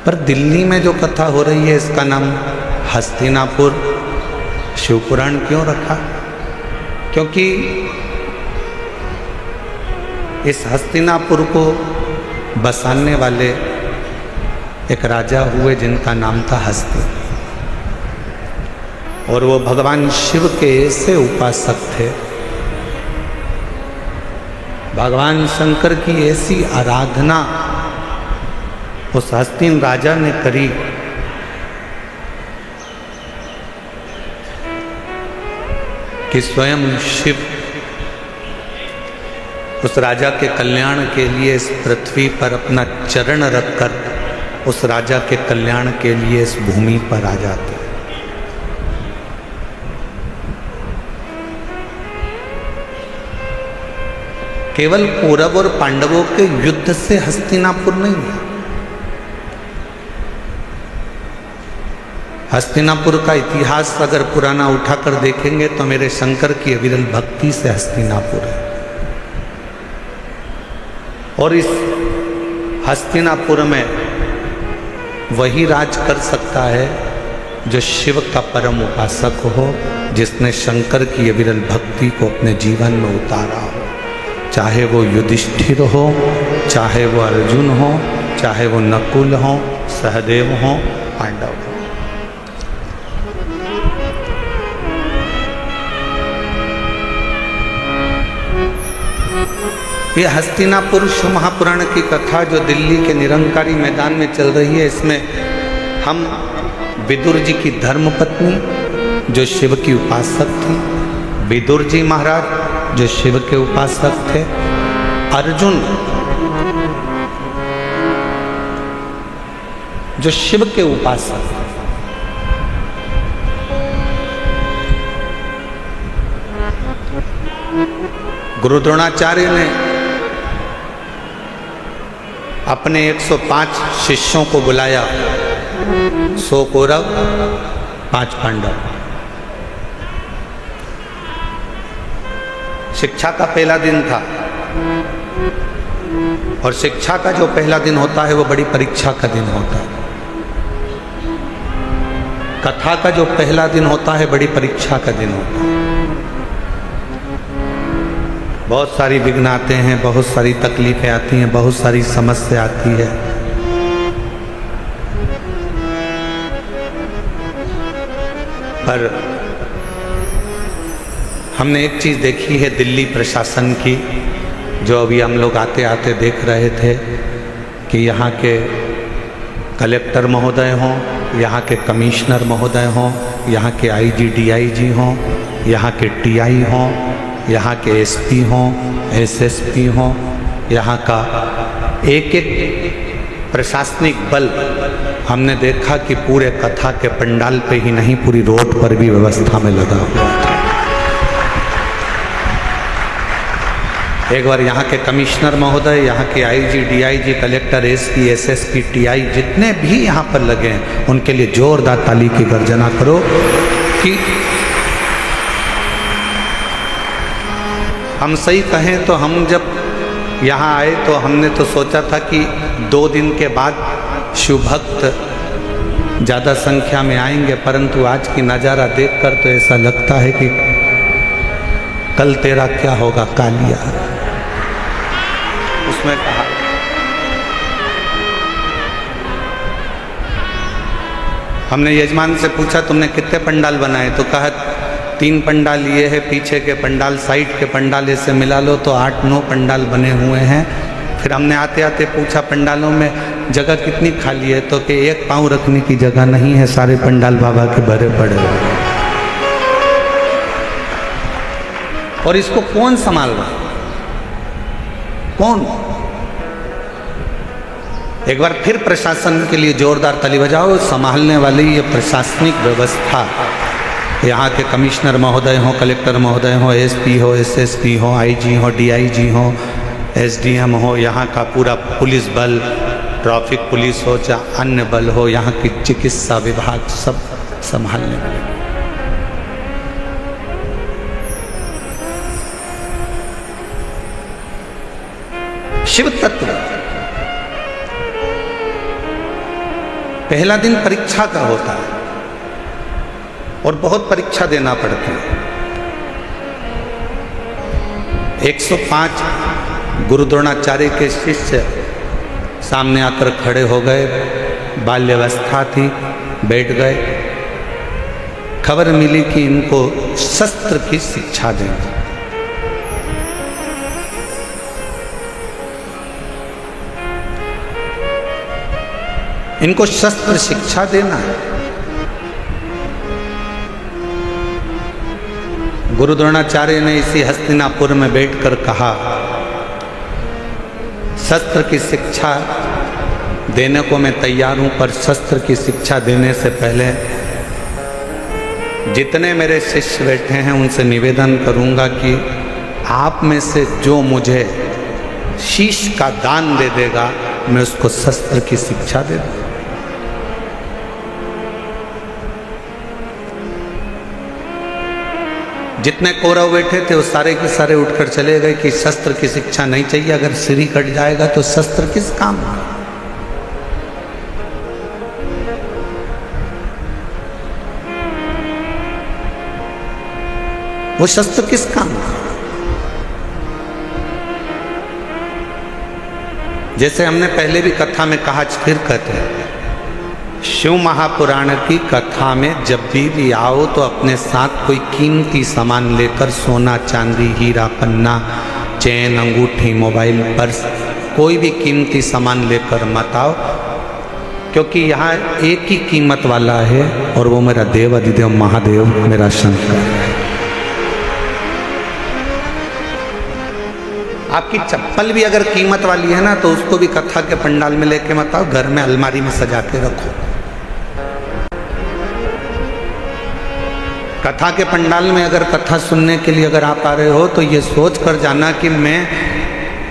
पर दिल्ली में जो कथा हो रही है इसका नाम हस्तिनापुर शिवपुराण क्यों रखा? क्योंकि इस हस्तिनापुर को बसाने वाले एक राजा हुए जिनका नाम था हस्ति, और वो भगवान शिव के ऐसे उपासक थे, भगवान शंकर की ऐसी आराधना उस हस्तिन राजा ने करी कि स्वयं शिव उस राजा के कल्याण के लिए इस पृथ्वी पर अपना चरण रखकर उस राजा के कल्याण के लिए इस भूमि पर आ जाते। केवल कौरव और पांडवों के युद्ध से हस्तिनापुर नहीं है, हस्तिनापुर का इतिहास अगर पुराना उठाकर देखेंगे तो मेरे शंकर की अविरल भक्ति से हस्तिनापुर है। और इस हस्तिनापुर में वही राज कर सकता है जो शिव का परम उपासक हो, जिसने शंकर की अविरल भक्ति को अपने जीवन में उतारा हो, चाहे वो युधिष्ठिर हो, चाहे वो अर्जुन हो, चाहे वो नकुल हो, सहदेव हो, पांडव हो। ये हस्तिनापुर शिव महापुराण की कथा जो दिल्ली के निरंकारी मैदान में चल रही है, इसमें हम विदुर जी की धर्मपत्नी जो शिव की उपासक थी, विदुर जी महाराज जो शिव के उपासक थे, अर्जुन जो शिव के उपासक थे, गुरु द्रोणाचार्य ने अपने 105 शिष्यों को बुलाया, 100 कौरव 5 पांडव। शिक्षा का पहला दिन था, और शिक्षा का जो पहला दिन होता है वो बड़ी परीक्षा का दिन होता है। कथा का जो पहला दिन होता है बड़ी परीक्षा का दिन होता है। बहुत सारी विघ्न आते हैं, बहुत सारी तकलीफें आती हैं, बहुत सारी समस्या आती है, पर हमने एक चीज़ देखी है दिल्ली प्रशासन की, जो अभी हम लोग आते आते देख रहे थे कि यहाँ के कलेक्टर महोदय हों, यहाँ के कमिश्नर महोदय हों, यहाँ के आईजी डीआईजी हों, यहाँ के टीआई हों, यहाँ के एसपी हों, एसएसपी हों, यहाँ का एक एक प्रशासनिक बल हमने देखा कि पूरे कथा के पंडाल पे ही नहीं, पूरी रोड पर भी व्यवस्था में लगा हुआ था। एक बार यहाँ के कमिश्नर महोदय, यहाँ के IG DIG, collector, SP, SSP, TI जितने भी यहाँ पर लगे हैं उनके लिए जोरदार ताली की गर्जना करो कि हम सही कहें तो हम जब यहाँ आए तो हमने तो सोचा था कि 2 दिन के बाद शिव भक्त ज़्यादा संख्या में आएंगे, परंतु आज की नज़ारा देखकर तो ऐसा लगता है कि कल तेरा क्या होगा कालिया। उसमें कहा हमने यजमान से पूछा तुमने कितने पंडाल बनाए, तो कहा 3 पंडाल ये है, पीछे के पंडाल, साइड के पंडाल ऐसे मिला लो तो 8-9 पंडाल बने हुए हैं। फिर हमने आते आते पूछा पंडालों में जगह कितनी खाली है, तो कि 1 पाँव रखने की जगह नहीं है, सारे पंडाल बाबा के भरे पड़े हुए हैं। और इसको कौन संभाल रहा, कौन? एक बार फिर प्रशासन के लिए जोरदार ताली बजाओ। संभालने वाली ये प्रशासनिक व्यवस्था, यहाँ के कमिश्नर महोदय हों, कलेक्टर महोदय हों, एसपी हो, एसएसपी हो, आईजी हो, डीआईजी हो, एसडीएम हो, यहाँ का पूरा पुलिस बल, ट्रैफिक पुलिस हो, चाहे अन्य बल हो, यहाँ की चिकित्सा विभाग, सब संभालने वाले। शिव तत्व पहला दिन परीक्षा का होता है और बहुत परीक्षा देना पड़ती है। 105 गुरु द्रोणाचार्य के शिष्य सामने आकर खड़े हो गए। बाल्यावस्था थी, बैठ गए। खबर मिली कि इनको शस्त्र की शिक्षा देंगे। इनको शस्त्र शिक्षा देना है। गुरु द्रोणाचार्य ने इसी हस्तिनापुर में बैठकर कहा, शस्त्र की शिक्षा देने को मैं तैयार हूं, पर शस्त्र की शिक्षा देने से पहले जितने मेरे शिष्य बैठे हैं उनसे निवेदन करूंगा कि आप में से जो मुझे शीश का दान दे देगा, मैं उसको शस्त्र की शिक्षा दे दूंगा। जितने कौरव बैठे थे वो सारे के सारे उठकर चले गए कि शस्त्र की शिक्षा नहीं चाहिए, अगर सिर ही कट जाएगा तो शस्त्र किस काम का। वो शस्त्र किस काम का। जैसे हमने पहले भी कथा में कहा, फिर कहते हैं, शिव महापुराण की कथा में जब भी आओ तो अपने साथ कोई कीमती सामान लेकर, सोना चांदी हीरा पन्ना चैन अंगूठी मोबाइल पर्स कोई भी कीमती सामान लेकर मत आओ, क्योंकि यहाँ एक ही कीमत वाला है और वो मेरा देव अधिदेव महादेव मेरा शंकर है। आपकी चप्पल भी अगर कीमत वाली है ना तो उसको भी कथा के पंडाल में लेके मत आओ, घर में अलमारी में सजा के रखो। कथा के पंडाल में अगर कथा सुनने के लिए अगर आप आ रहे हो तो ये सोच कर जाना कि मैं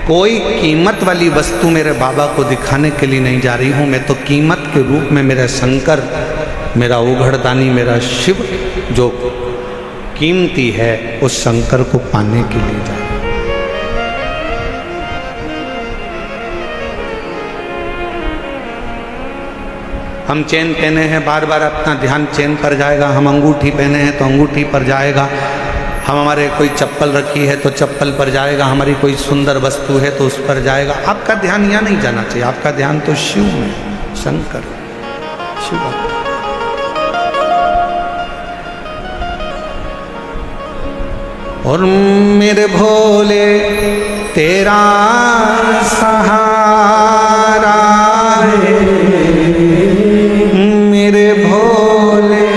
कोई कीमत वाली वस्तु मेरे बाबा को दिखाने के लिए नहीं जा रही हूँ, मैं तो कीमत के रूप में मेरा शंकर, मेरा उघड़दानी, मेरा शिव जो कीमती है उस शंकर को पाने के लिए जा रही हूँ। हम चेन पहने हैं, बार बार अपना ध्यान चेन पर जाएगा। हम अंगूठी पहने हैं तो अंगूठी पर जाएगा। हम हमारे कोई चप्पल रखी है तो चप्पल पर जाएगा। हमारी कोई सुंदर वस्तु है तो उस पर जाएगा। आपका ध्यान यहाँ नहीं जाना चाहिए, आपका ध्यान तो शिव में, शंकर शिव। और मेरे भोले तेरा सहारा है, मेरे भोले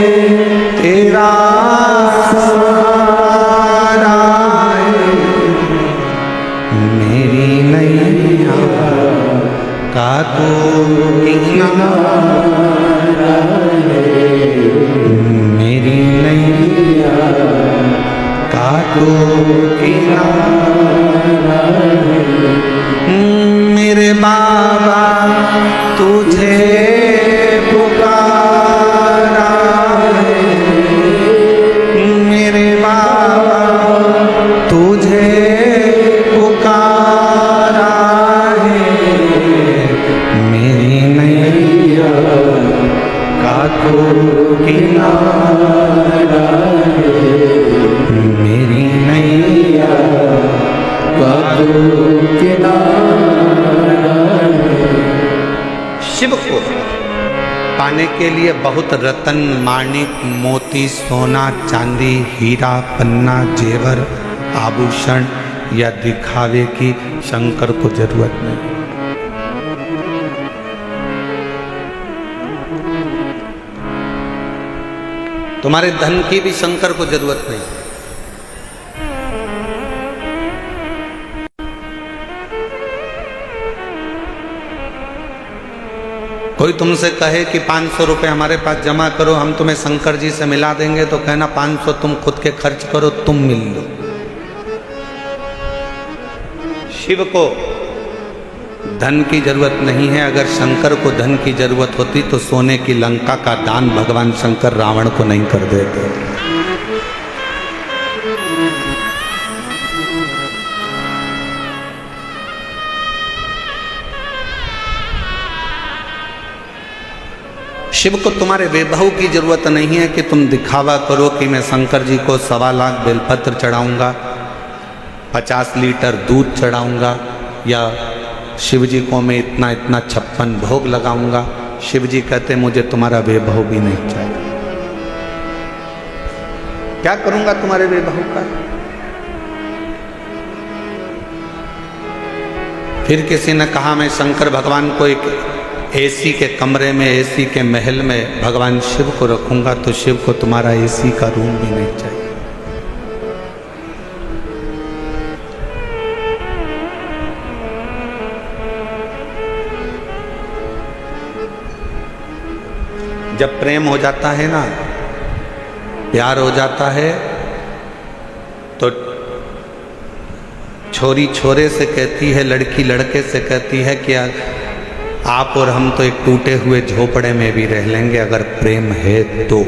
तेरा सहारा है, मेरी नैया का तू किनारा है, मेरी नैया का तू किनारा है, मेरे बाबा तुझे पुकारा है, मेरे बाबा तुझे पुकारा है, मेरी नैया का तू किनारा है, मेरी नैया का तू किनारा है। शिव को पाने के लिए बहुत रतन माणिक मोती सोना चांदी हीरा पन्ना जेवर आभूषण या दिखावे की शंकर को जरूरत नहीं। तुम्हारे धन की भी शंकर को जरूरत नहीं। कोई तुमसे कहे कि 500 रुपये हमारे पास जमा करो, हम तुम्हें शंकर जी से मिला देंगे, तो कहना 500 तुम खुद के खर्च करो, तुम मिल लो। शिव को धन की जरूरत नहीं है। अगर शंकर को धन की जरूरत होती तो सोने की लंका का दान भगवान शंकर रावण को नहीं कर देते। शिव को तुम्हारे वैभव की जरूरत नहीं है कि तुम दिखावा करो कि मैं शंकर जी को 1.25 लाख बेलपत्र चढ़ाऊंगा, 50 लीटर दूध चढ़ाऊंगा, या शिव जी को मैं इतना इतना 56 भोग लगाऊंगा। शिव जी कहते मुझे तुम्हारा वैभव भी नहीं चाहिए। क्या करूंगा तुम्हारे वैभव का? फिर किसी ने कहा मैं शंकर भगवान को एक एसी के कमरे में, एसी के महल में भगवान शिव को रखूंगा, तो शिव को तुम्हारा एसी का रूम भी नहीं चाहिए। जब प्रेम हो जाता है ना, प्यार हो जाता है, तो छोरी छोरे से कहती है, लड़की लड़के से कहती है कि आप और हम तो एक टूटे हुए झोपड़े में भी रह लेंगे अगर प्रेम है तो,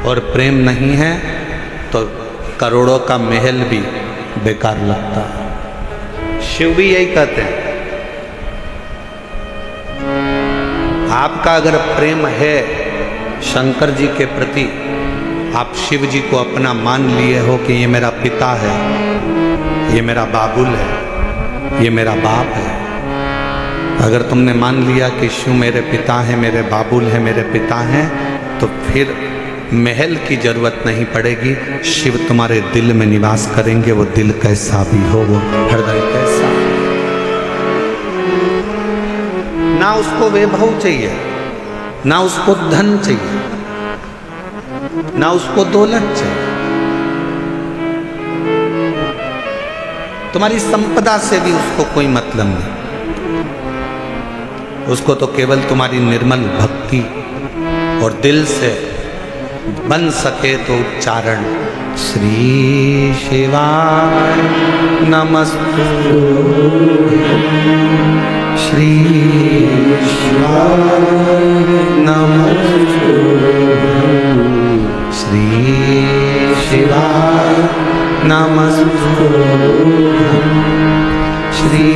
और प्रेम नहीं है तो करोड़ों का महल भी बेकार लगता है। शिव भी यही कहते हैं, आपका अगर प्रेम है शंकर जी के प्रति, आप शिव जी को अपना मान लिए हो कि ये मेरा पिता है, ये मेरा बाबुल है, ये मेरा बाप है। अगर तुमने मान लिया कि शिव मेरे पिता हैं, मेरे बाबुल हैं, मेरे पिता हैं, तो फिर महल की जरूरत नहीं पड़ेगी। शिव तुम्हारे दिल में निवास करेंगे। वो दिल कैसा भी हो, वो हृदय कैसा, ना उसको वैभव चाहिए, ना उसको धन चाहिए, ना उसको दौलत चाहिए। तुम्हारी संपदा से भी उसको कोई मतलब नहीं। उसको तो केवल तुम्हारी निर्मल भक्ति और दिल से बन सके तो उच्चारण, श्री शिवाय नमस्तु, श्री शिवाय नमस्तु, श्री शिवाय नमस्तु, श्री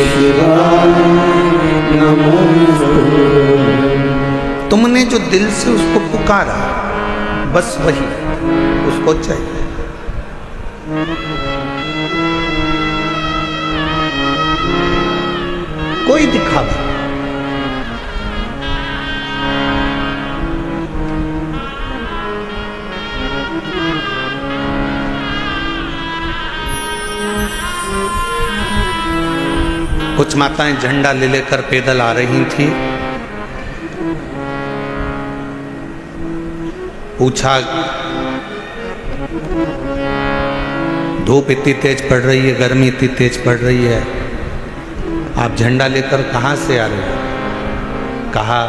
शिवाय नमस्तु। तुमने जो दिल से उसको पुकारा, बस वही उसको चाहिए। कोई दिखावा, कुछ माताएं झंडा ले लेकर पैदल आ रही थी। पूछा, धूप इतनी तेज पड़ रही है, गर्मी इतनी तेज पड़ रही है, आप झंडा लेकर कहाँ से आ रहे हो? कहा,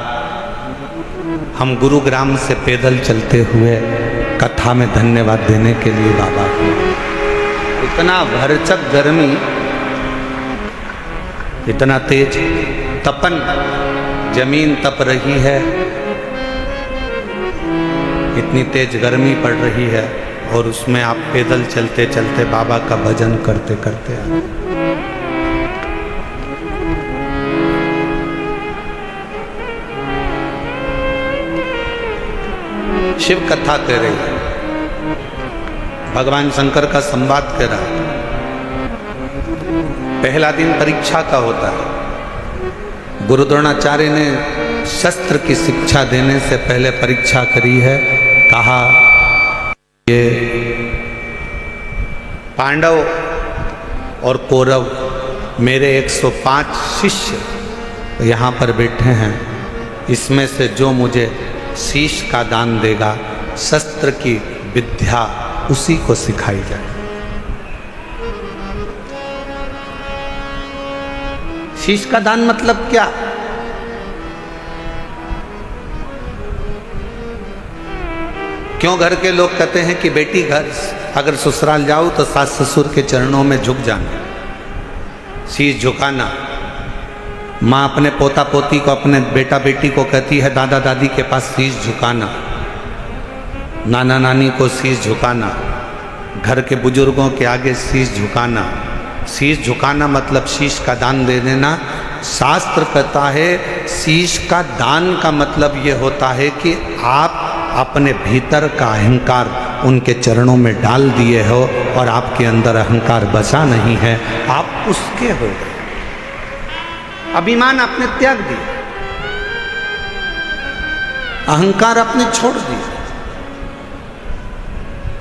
हम गुरुग्राम से पैदल चलते हुए कथा में धन्यवाद देने के लिए बाबा को। इतना भरचक गर्मी, इतना तेज तपन, जमीन तप रही है, इतनी तेज गर्मी पड़ रही है, और उसमें आप पैदल चलते चलते बाबा का भजन करते करते आ। शिव कथा कह रही है, भगवान शंकर का संवाद कह रहा है। पहला दिन परीक्षा का होता है। गुरु द्रोणाचार्य ने शस्त्र की शिक्षा देने से पहले परीक्षा करी है। कहा, ये पांडव और कौरव मेरे 105 शिष्य यहाँ पर बैठे हैं, इसमें से जो मुझे शीश का दान देगा, शस्त्र की विद्या उसी को सिखाई जाए। शीश का दान मतलब क्या? क्यों घर के लोग कहते हैं कि बेटी घर अगर ससुराल जाओ तो सास ससुर के चरणों में झुक जाना, शीश झुकाना। माँ अपने पोता पोती को, अपने बेटा बेटी को कहती है दादा दादी के पास शीश झुकाना, नाना नानी को शीश झुकाना, घर के बुजुर्गों के आगे शीश झुकाना। शीश झुकाना मतलब शीश का दान दे देना। शास्त्र कहता है शीश का दान का मतलब ये होता है कि आप अपने भीतर का अहंकार उनके चरणों में डाल दिए हो और आपके अंदर अहंकार बचा नहीं है, आप उसके हो गए। अभिमान आपने त्याग दिया, अहंकार आपने छोड़ दिया।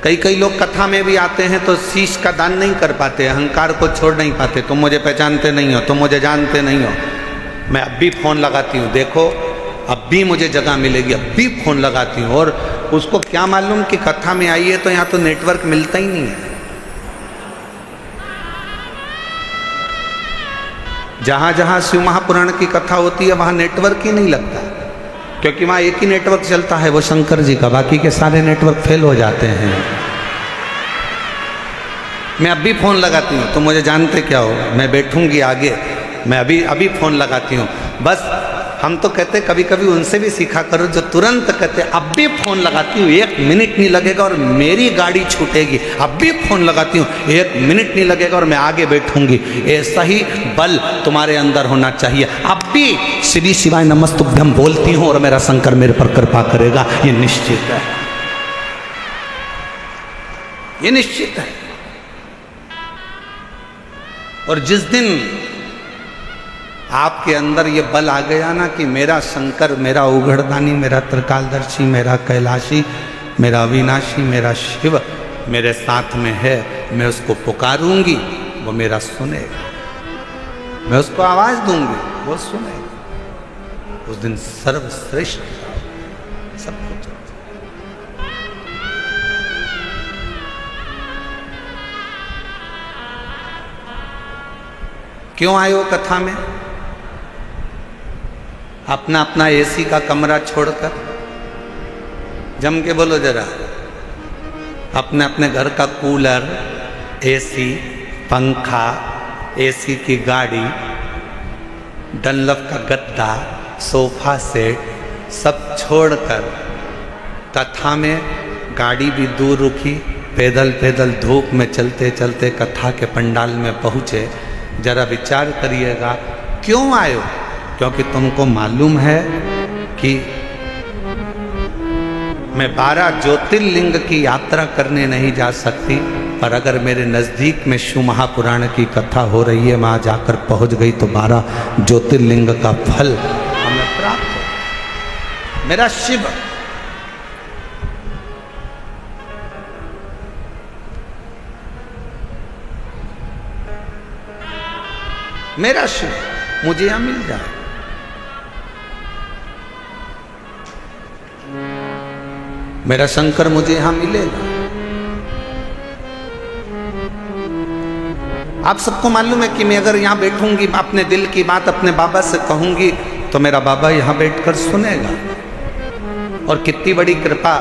कई लोग कथा में भी आते हैं तो शीश का दान नहीं कर पाते, अहंकार को छोड़ नहीं पाते। तुम मुझे पहचानते नहीं हो, तुम मुझे जानते नहीं हो, मैं अब भी फोन लगाती हूँ, देखो अब भी मुझे जगह मिलेगी, अब भी फोन लगाती हूँ। और उसको क्या मालूम कि कथा में आई है तो यहाँ तो नेटवर्क मिलता ही नहीं है। जहां जहां शिव महापुराण की कथा होती है वहां नेटवर्क ही नहीं लगता, क्योंकि वहां एक ही नेटवर्क चलता है, वो शंकर जी का, बाकी के सारे नेटवर्क फेल हो जाते हैं। मैं अभी फोन लगाती हूँ, तो मुझे जानते क्या हो, मैं बैठूंगी आगे, मैं अभी फोन लगाती हूँ। बस हम तो कहते कभी कभी उनसे भी सीखा करो जो तुरंत कहते अब भी फोन लगाती हूँ, 1 मिनट नहीं लगेगा और मेरी गाड़ी छूटेगी, अब भी फोन लगाती हूँ, 1 मिनट नहीं लगेगा और मैं आगे बैठूंगी। ऐसा ही बल तुम्हारे अंदर होना चाहिए। अब भी श्री शिवाय नमस्तुभ्यम बोलती हूँ और मेरा शंकर मेरे पर कृपा करेगा, ये निश्चित है, ये निश्चित है। और जिस दिन आपके अंदर ये बल आ गया ना कि मेरा शंकर, मेरा उघड़दानी, मेरा त्रिकालदर्शी, मेरा कैलाशी, मेरा अविनाशी, मेरा शिव मेरे साथ में है, मैं उसको पुकारूंगी, वो मेरा सुनेगा, मैं उसको आवाज दूंगी, वो सुनेगा। उस दिन सर्वश्रेष्ठ सब कुछ। क्यों आए हो कथा में? अपना अपना एसी का कमरा छोड़कर, जम के बोलो जरा, अपने अपने घर का कूलर, एसी, पंखा, एसी की गाड़ी, डनलप का गद्दा, सोफा सेट सब छोड़कर कथा में गाड़ी भी दूर रुकी, पैदल पैदल धूप में चलते चलते कथा के पंडाल में पहुँचे। जरा विचार करिएगा क्यों आए हो? क्योंकि तुमको मालूम है कि मैं 12 ज्योतिर्लिंग की यात्रा करने नहीं जा सकती, पर अगर मेरे नज़दीक में शिव महापुराण की कथा हो रही है, वहाँ जाकर पहुँच गई तो 12 ज्योतिर्लिंग का फल हमें प्राप्त हो। मेरा शिव मेरा शिव मुझे यहां मिल जाए। मेरा शंकर मुझे यहां मिलेगा। आप सबको मालूम है कि मैं अगर यहां बैठूंगी, अपने दिल की बात अपने बाबा से कहूंगी तो मेरा बाबा यहां बैठकर सुनेगा। और कितनी बड़ी कृपा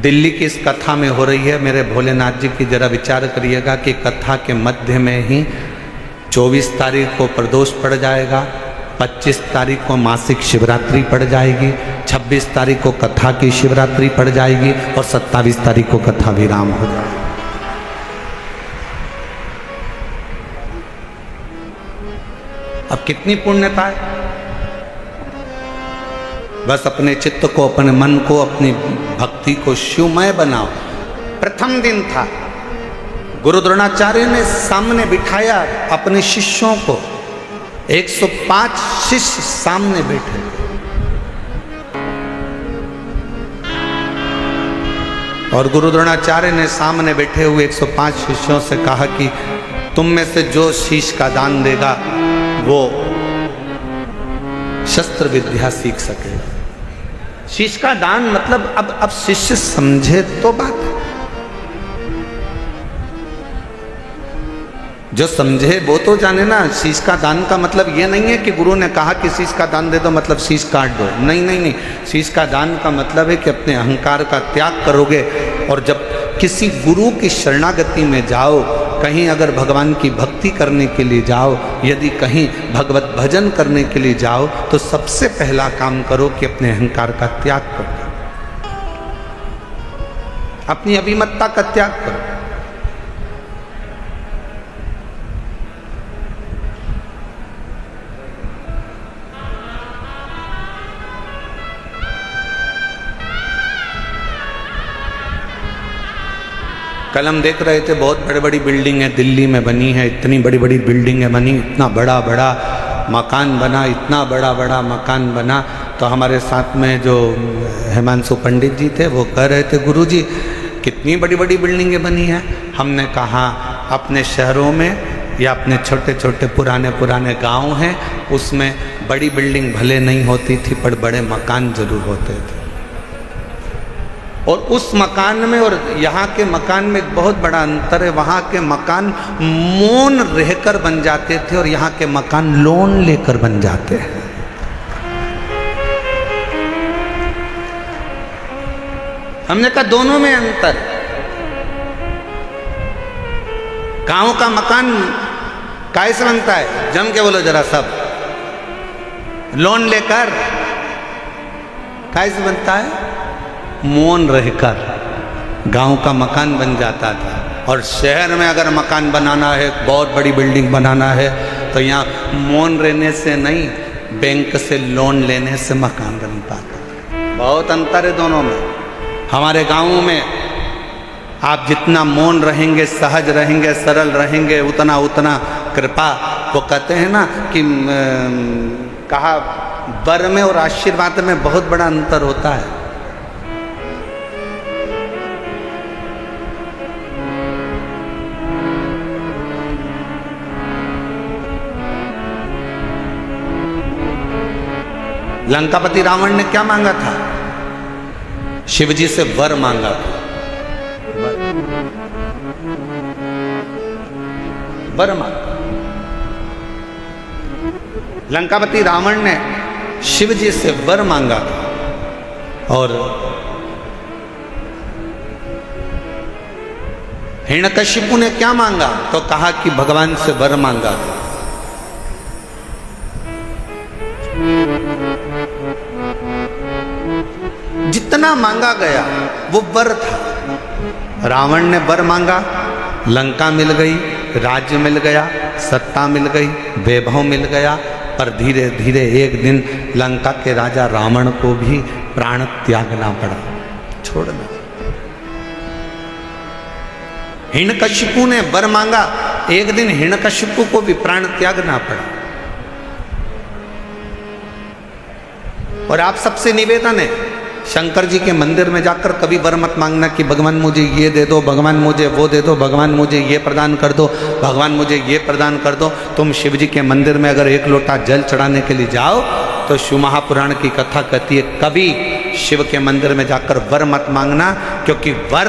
दिल्ली की इस कथा में हो रही है मेरे भोलेनाथ जी की। जरा विचार करिएगा कि कथा के मध्य में ही 24 तारीख को प्रदोष पड़ जाएगा, 25 तारीख को मासिक शिवरात्रि पड़ जाएगी, 26 तारीख को कथा की शिवरात्रि पड़ जाएगी और 27 तारीख को कथा विराम हो जाएगी। अब कितनी पुण्यता है। बस अपने चित्त को, अपने मन को, अपनी भक्ति को शिवमय बनाओ। प्रथम दिन था, गुरु द्रोणाचार्य ने सामने बिठाया अपने शिष्यों को, 105 शिष्य सामने बैठे। और गुरु द्रोणाचार्य ने सामने बैठे हुए 105 शिष्यों से कहा कि तुम में से जो शीश का दान देगा वो शस्त्र विद्या सीख सकेगा। शीश का दान मतलब अब शिष्य समझे तो बात है। जो समझे वो तो जाने ना। शीश का दान का मतलब ये नहीं है कि गुरु ने कहा कि शीश का दान दे दो मतलब शीश काट दो। नहीं नहीं नहीं, शीश का दान का मतलब है कि अपने अहंकार का त्याग करोगे। और जब किसी गुरु की शरणागति में जाओ, कहीं अगर भगवान की भक्ति करने के लिए जाओ, यदि कहीं भगवत भजन करने के लिए जाओ, तो सबसे पहला काम करो कि अपने अहंकार का त्याग करो, अपनी अभिमतता का त्याग करो। कल हम देख रहे थे बहुत बड़ी बड़ी बिल्डिंग है दिल्ली में बनी है, इतनी बड़ी बड़ी बिल्डिंगें बनी, इतना बड़ा बड़ा मकान बना, इतना बड़ा बड़ा मकान बना। तो हमारे साथ में जो हिमांशु पंडित जी थे वो कह रहे थे गुरुजी कितनी बड़ी बड़ी बिल्डिंगें बनी हैं। हमने कहा अपने शहरों में या अपने छोटे छोटे पुराने गांव हैं उसमें बड़ी बिल्डिंग भले नहीं होती थी पर बड़े मकान जरूर होते थे। और उस मकान में और यहाँ के मकान में एक बहुत बड़ा अंतर है। वहाँ के मकान मौन रहकर बन जाते थे और यहाँ के मकान लोन लेकर बन जाते हैं। हमने कहा दोनों में अंतर। गांव का मकान काय से बनता है? जम के बोलो जरा सब। लोन लेकर। काय से बनता है? मौन रहकर गांव का मकान बन जाता था। और शहर में अगर मकान बनाना है, बहुत बड़ी बिल्डिंग बनाना है, तो यहाँ मौन रहने से नहीं, बैंक से लोन लेने से मकान बन पाता। बहुत अंतर है दोनों में। हमारे गाँव में आप जितना मौन रहेंगे, सहज रहेंगे, सरल रहेंगे, उतना उतना कृपा। वो कहते हैं ना कि कहा वर में और आशीर्वाद में बहुत बड़ा अंतर होता है। लंकापति रावण ने क्या मांगा था? शिवजी से वर मांगा था। वर मांगा। लंकापति रावण ने शिवजी से वर मांगा था। और हिरण्यकशिपु ने क्या मांगा? तो कहा कि भगवान से वर मांगा था। जितना मांगा गया वो वर था। रावण ने वर मांगा, लंका मिल गई, राज्य मिल गया, सत्ता मिल गई, वैभव मिल गया। पर धीरे धीरे एक दिन लंका के राजा रावण को भी प्राण त्यागना पड़ा, छोड़ना। हिरण्यकशिपु ने वर मांगा, एक दिन हिरण्यकशिपु को भी प्राण त्यागना पड़ा। और आप सबसे निवेदन है, शंकर जी के मंदिर में जाकर कभी वर मत मांगना कि भगवान मुझे ये दे दो, भगवान मुझे वो दे दो, भगवान मुझे ये प्रदान कर दो, भगवान मुझे ये प्रदान कर दो। तुम शिव जी के मंदिर में अगर एक लोटा जल चढ़ाने के लिए जाओ तो शिव महापुराण की कथा कहती है कभी शिव के मंदिर में जाकर वर मत मांगना, क्योंकि वर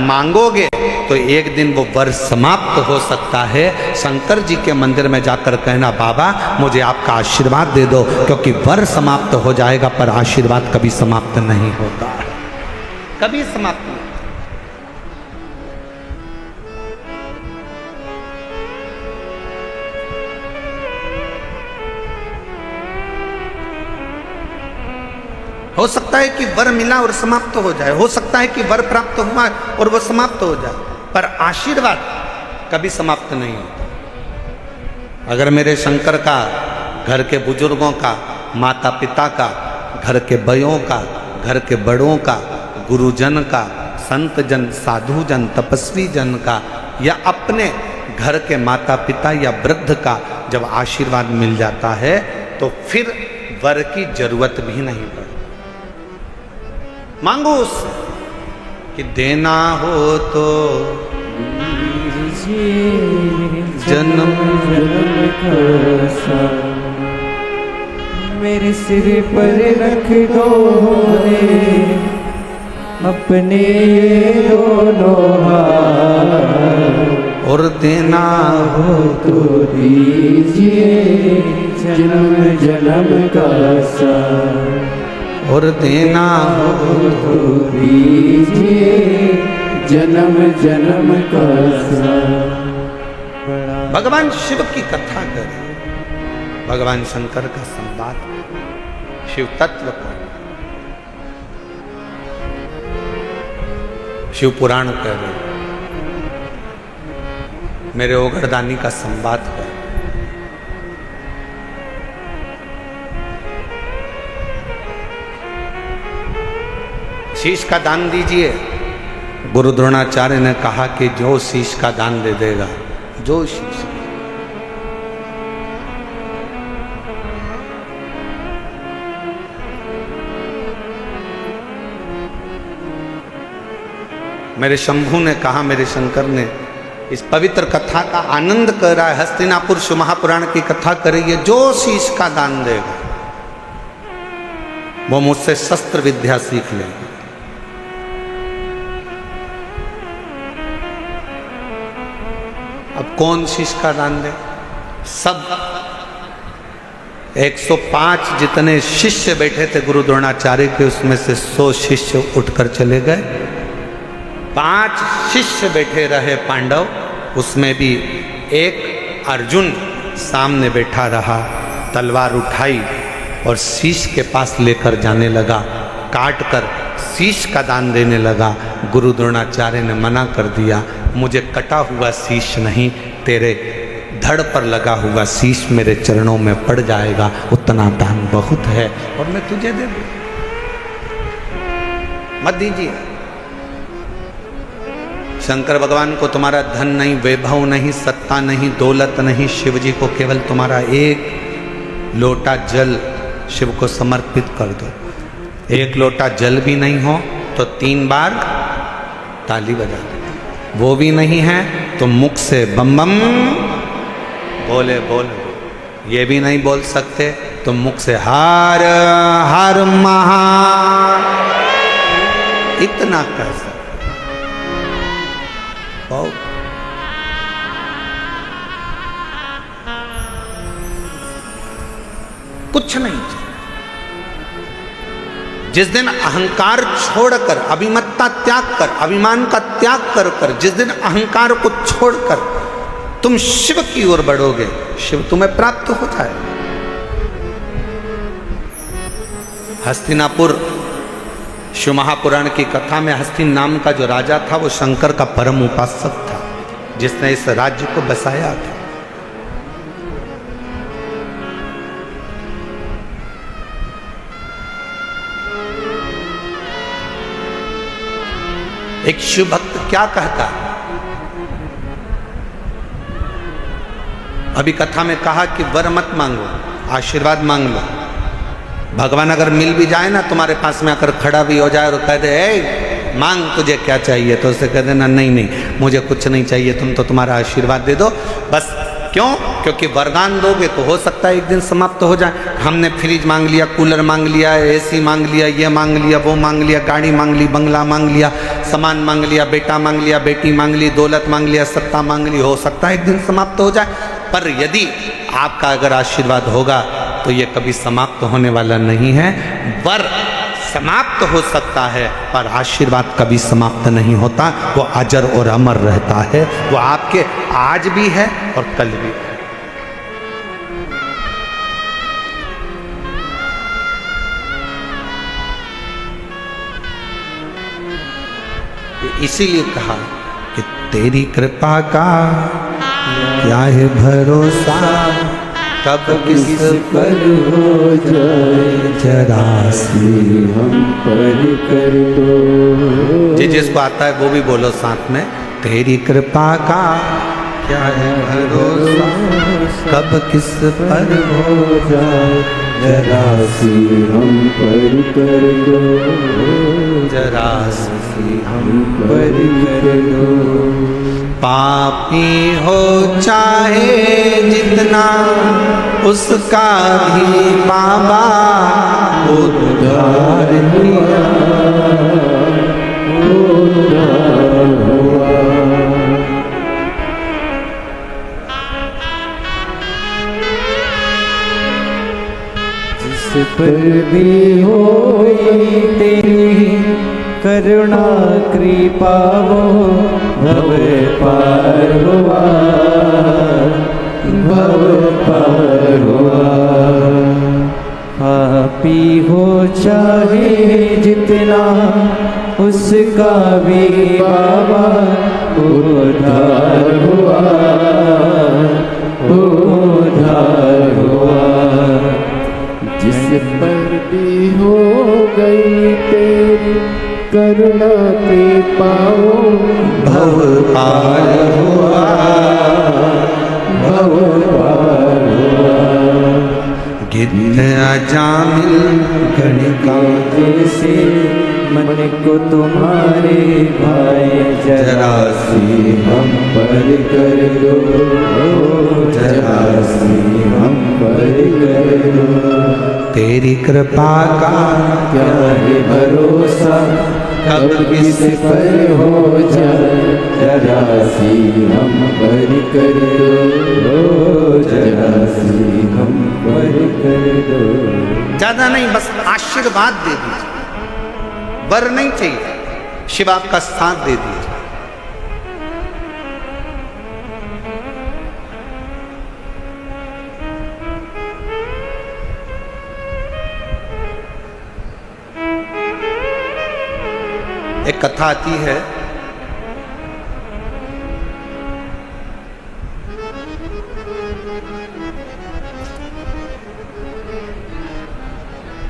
मांगोगे तो एक दिन वो वर समाप्त हो सकता है। शंकर जी के मंदिर में जाकर कहना बाबा मुझे आपका आशीर्वाद दे दो, क्योंकि वर समाप्त हो जाएगा पर आशीर्वाद कभी समाप्त नहीं होता, कभी समाप्त नहीं। हो सकता है कि वर मिला और समाप्त हो जाए, हो सकता है कि वर प्राप्त हुआ और वो समाप्त हो जाए, पर आशीर्वाद कभी समाप्त नहीं होता। अगर मेरे शंकर का, घर के बुजुर्गों का, माता पिता का, घर के बयों का, घर के बड़ों का, गुरुजन का, संत जन, साधु जन, तपस्वी जन का, या अपने घर के माता पिता या वृद्ध का जब आशीर्वाद मिल जाता है तो फिर वर की जरूरत भी नहीं पड़ती। मांगो उससे कि देना हो तो जन्म मेरे सिर पर रख दो रे अपने दोनों हाथ, और देना हो तो दीजिए जन्म जन्म का साथ, और देना हो तो दीजिए जन्म जन्म का साथ। भगवान शिव की कथा करें, भगवान शंकर का संवाद, शिव तत्व का, शिव पुराण कर रहे, मेरे ओगरदानी का संवाद कर। शीश का दान दीजिए, गुरु द्रोणाचार्य ने कहा कि जो शीश का दान दे देगा, जो शीश, मेरे शंभू ने कहा, मेरे शंकर ने, इस पवित्र कथा का आनंद कर रहा है, हस्तिनापुर महापुराण की कथा कर रही है, जो शीश का दान देगा वो मुझसे शस्त्र विद्या सीख लेगा। अब कौन शीश का दान दे? सब 105 जितने शिष्य बैठे थे गुरु द्रोणाचार्य के, उसमें से 100 शिष्य उठकर चले गए। 5 शिष्य बैठे रहे पांडव, उसमें भी एक अर्जुन सामने बैठा रहा, तलवार उठाई और शीश के पास लेकर जाने लगा, काट कर शीश का दान देने लगा। गुरु द्रोणाचार्य ने मना कर दिया, मुझे कटा हुआ शीश नहीं, तेरे धड़ पर लगा हुआ शीश मेरे चरणों में पड़ जाएगा, उतना दान बहुत है और मैं तुझे दे दूं, मत दीजिए। शंकर भगवान को तुम्हारा धन नहीं, वैभव नहीं, सत्ता नहीं, दौलत नहीं, शिव जी को केवल तुम्हारा एक लोटा जल शिव को समर्पित कर दो। एक लोटा जल भी नहीं हो तो 3 बार ताली बजा दो, वो भी नहीं है तो मुख से बम बम बोले बोले, ये भी नहीं बोल सकते तो मुख से हर हर महा, इतना कर सकते। कुछ नहीं चाहिए। जिस दिन अहंकार छोड़कर, अभिमत्ता त्याग कर, अभिमान का त्याग कर कर, जिस दिन अहंकार को छोड़कर तुम शिव की ओर बढ़ोगे, शिव तुम्हें प्राप्त हो जाए। हस्तिनापुर शिव महापुराण की कथा में हस्तिन नाम का जो राजा था वो शंकर का परम उपासक था, जिसने इस राज्य को बसाया था। एक शिव भक्त क्या कहता है? अभी कथा में कहा कि वर मत मांगो, आशीर्वाद मांग लो। भगवान अगर मिल भी जाए ना, तुम्हारे पास में आकर खड़ा भी हो जाए और कह दे ए मांग तुझे क्या चाहिए, तो उसे कह देना नहीं नहीं मुझे कुछ नहीं चाहिए, तुम तो तुम्हारा आशीर्वाद दे दो बस। क्यों? क्योंकि वरदान दोगे तो हो सकता है एक दिन समाप्त हो जाए। हमने फ्रिज मांग लिया, कूलर मांग लिया, एसी मांग लिया, ये मांग लिया, वो मांग लिया, गाड़ी मांग ली, बंगला मांग लिया, सामान मांग लिया, बेटा मांग लिया, बेटी मांग ली, दौलत मांग लिया, सत्ता मांग ली, हो सकता है एक दिन समाप्त हो जाए। पर यदि आपका अगर आशीर्वाद होगा तो ये कभी समाप्त होने वाला नहीं है। वर समाप्त हो सकता है पर आशीर्वाद कभी समाप्त नहीं होता, वो अजर और अमर रहता है। वो आपके आज भी है और कल भी है। इसीलिए कहा कि तेरी कृपा का क्या है भरोसा, कब किस पर हो जाए जरा सी हम पर कर दो। जिसको आता है वो भी बोलो साथ में, तेरी कृपा का क्या है भरोसा, कब किस पर हो जाए जरा सी हम पर कर दो, जरा सी हम पर कर दो। पापी हो चाहे जितना उसका भी बाबा उद्धार किया, उद्धार हुआ। जिस पर भी होई तेरी करुणा कृपा वो भव पार हुआ, भव पार हुआ। पापी हो चाहे जितना उसका भी बाबा उद्धार हुआ, उद्धार हुआ। जिस पर भी हो गई तेरी करुणा कृपाओ भव पार हुआ, भव पार हुआ। गिद्ध अजामिल गणिका जैसे मन को तुम्हारे भाई जरा सी हम पर कर दो, जरा सी हम पर कर दो। तेरी कृपा का क्या है भरोसा कब किस पर हो जाए, जरा सी हम पर कर दो, जरा सी हम पर कर दो। ज्यादा नहीं, बस आशीर्वाद दे दीजिए, वर नहीं चाहिए, शिव आपका साथ दे दीजिए। एक कथा आती है,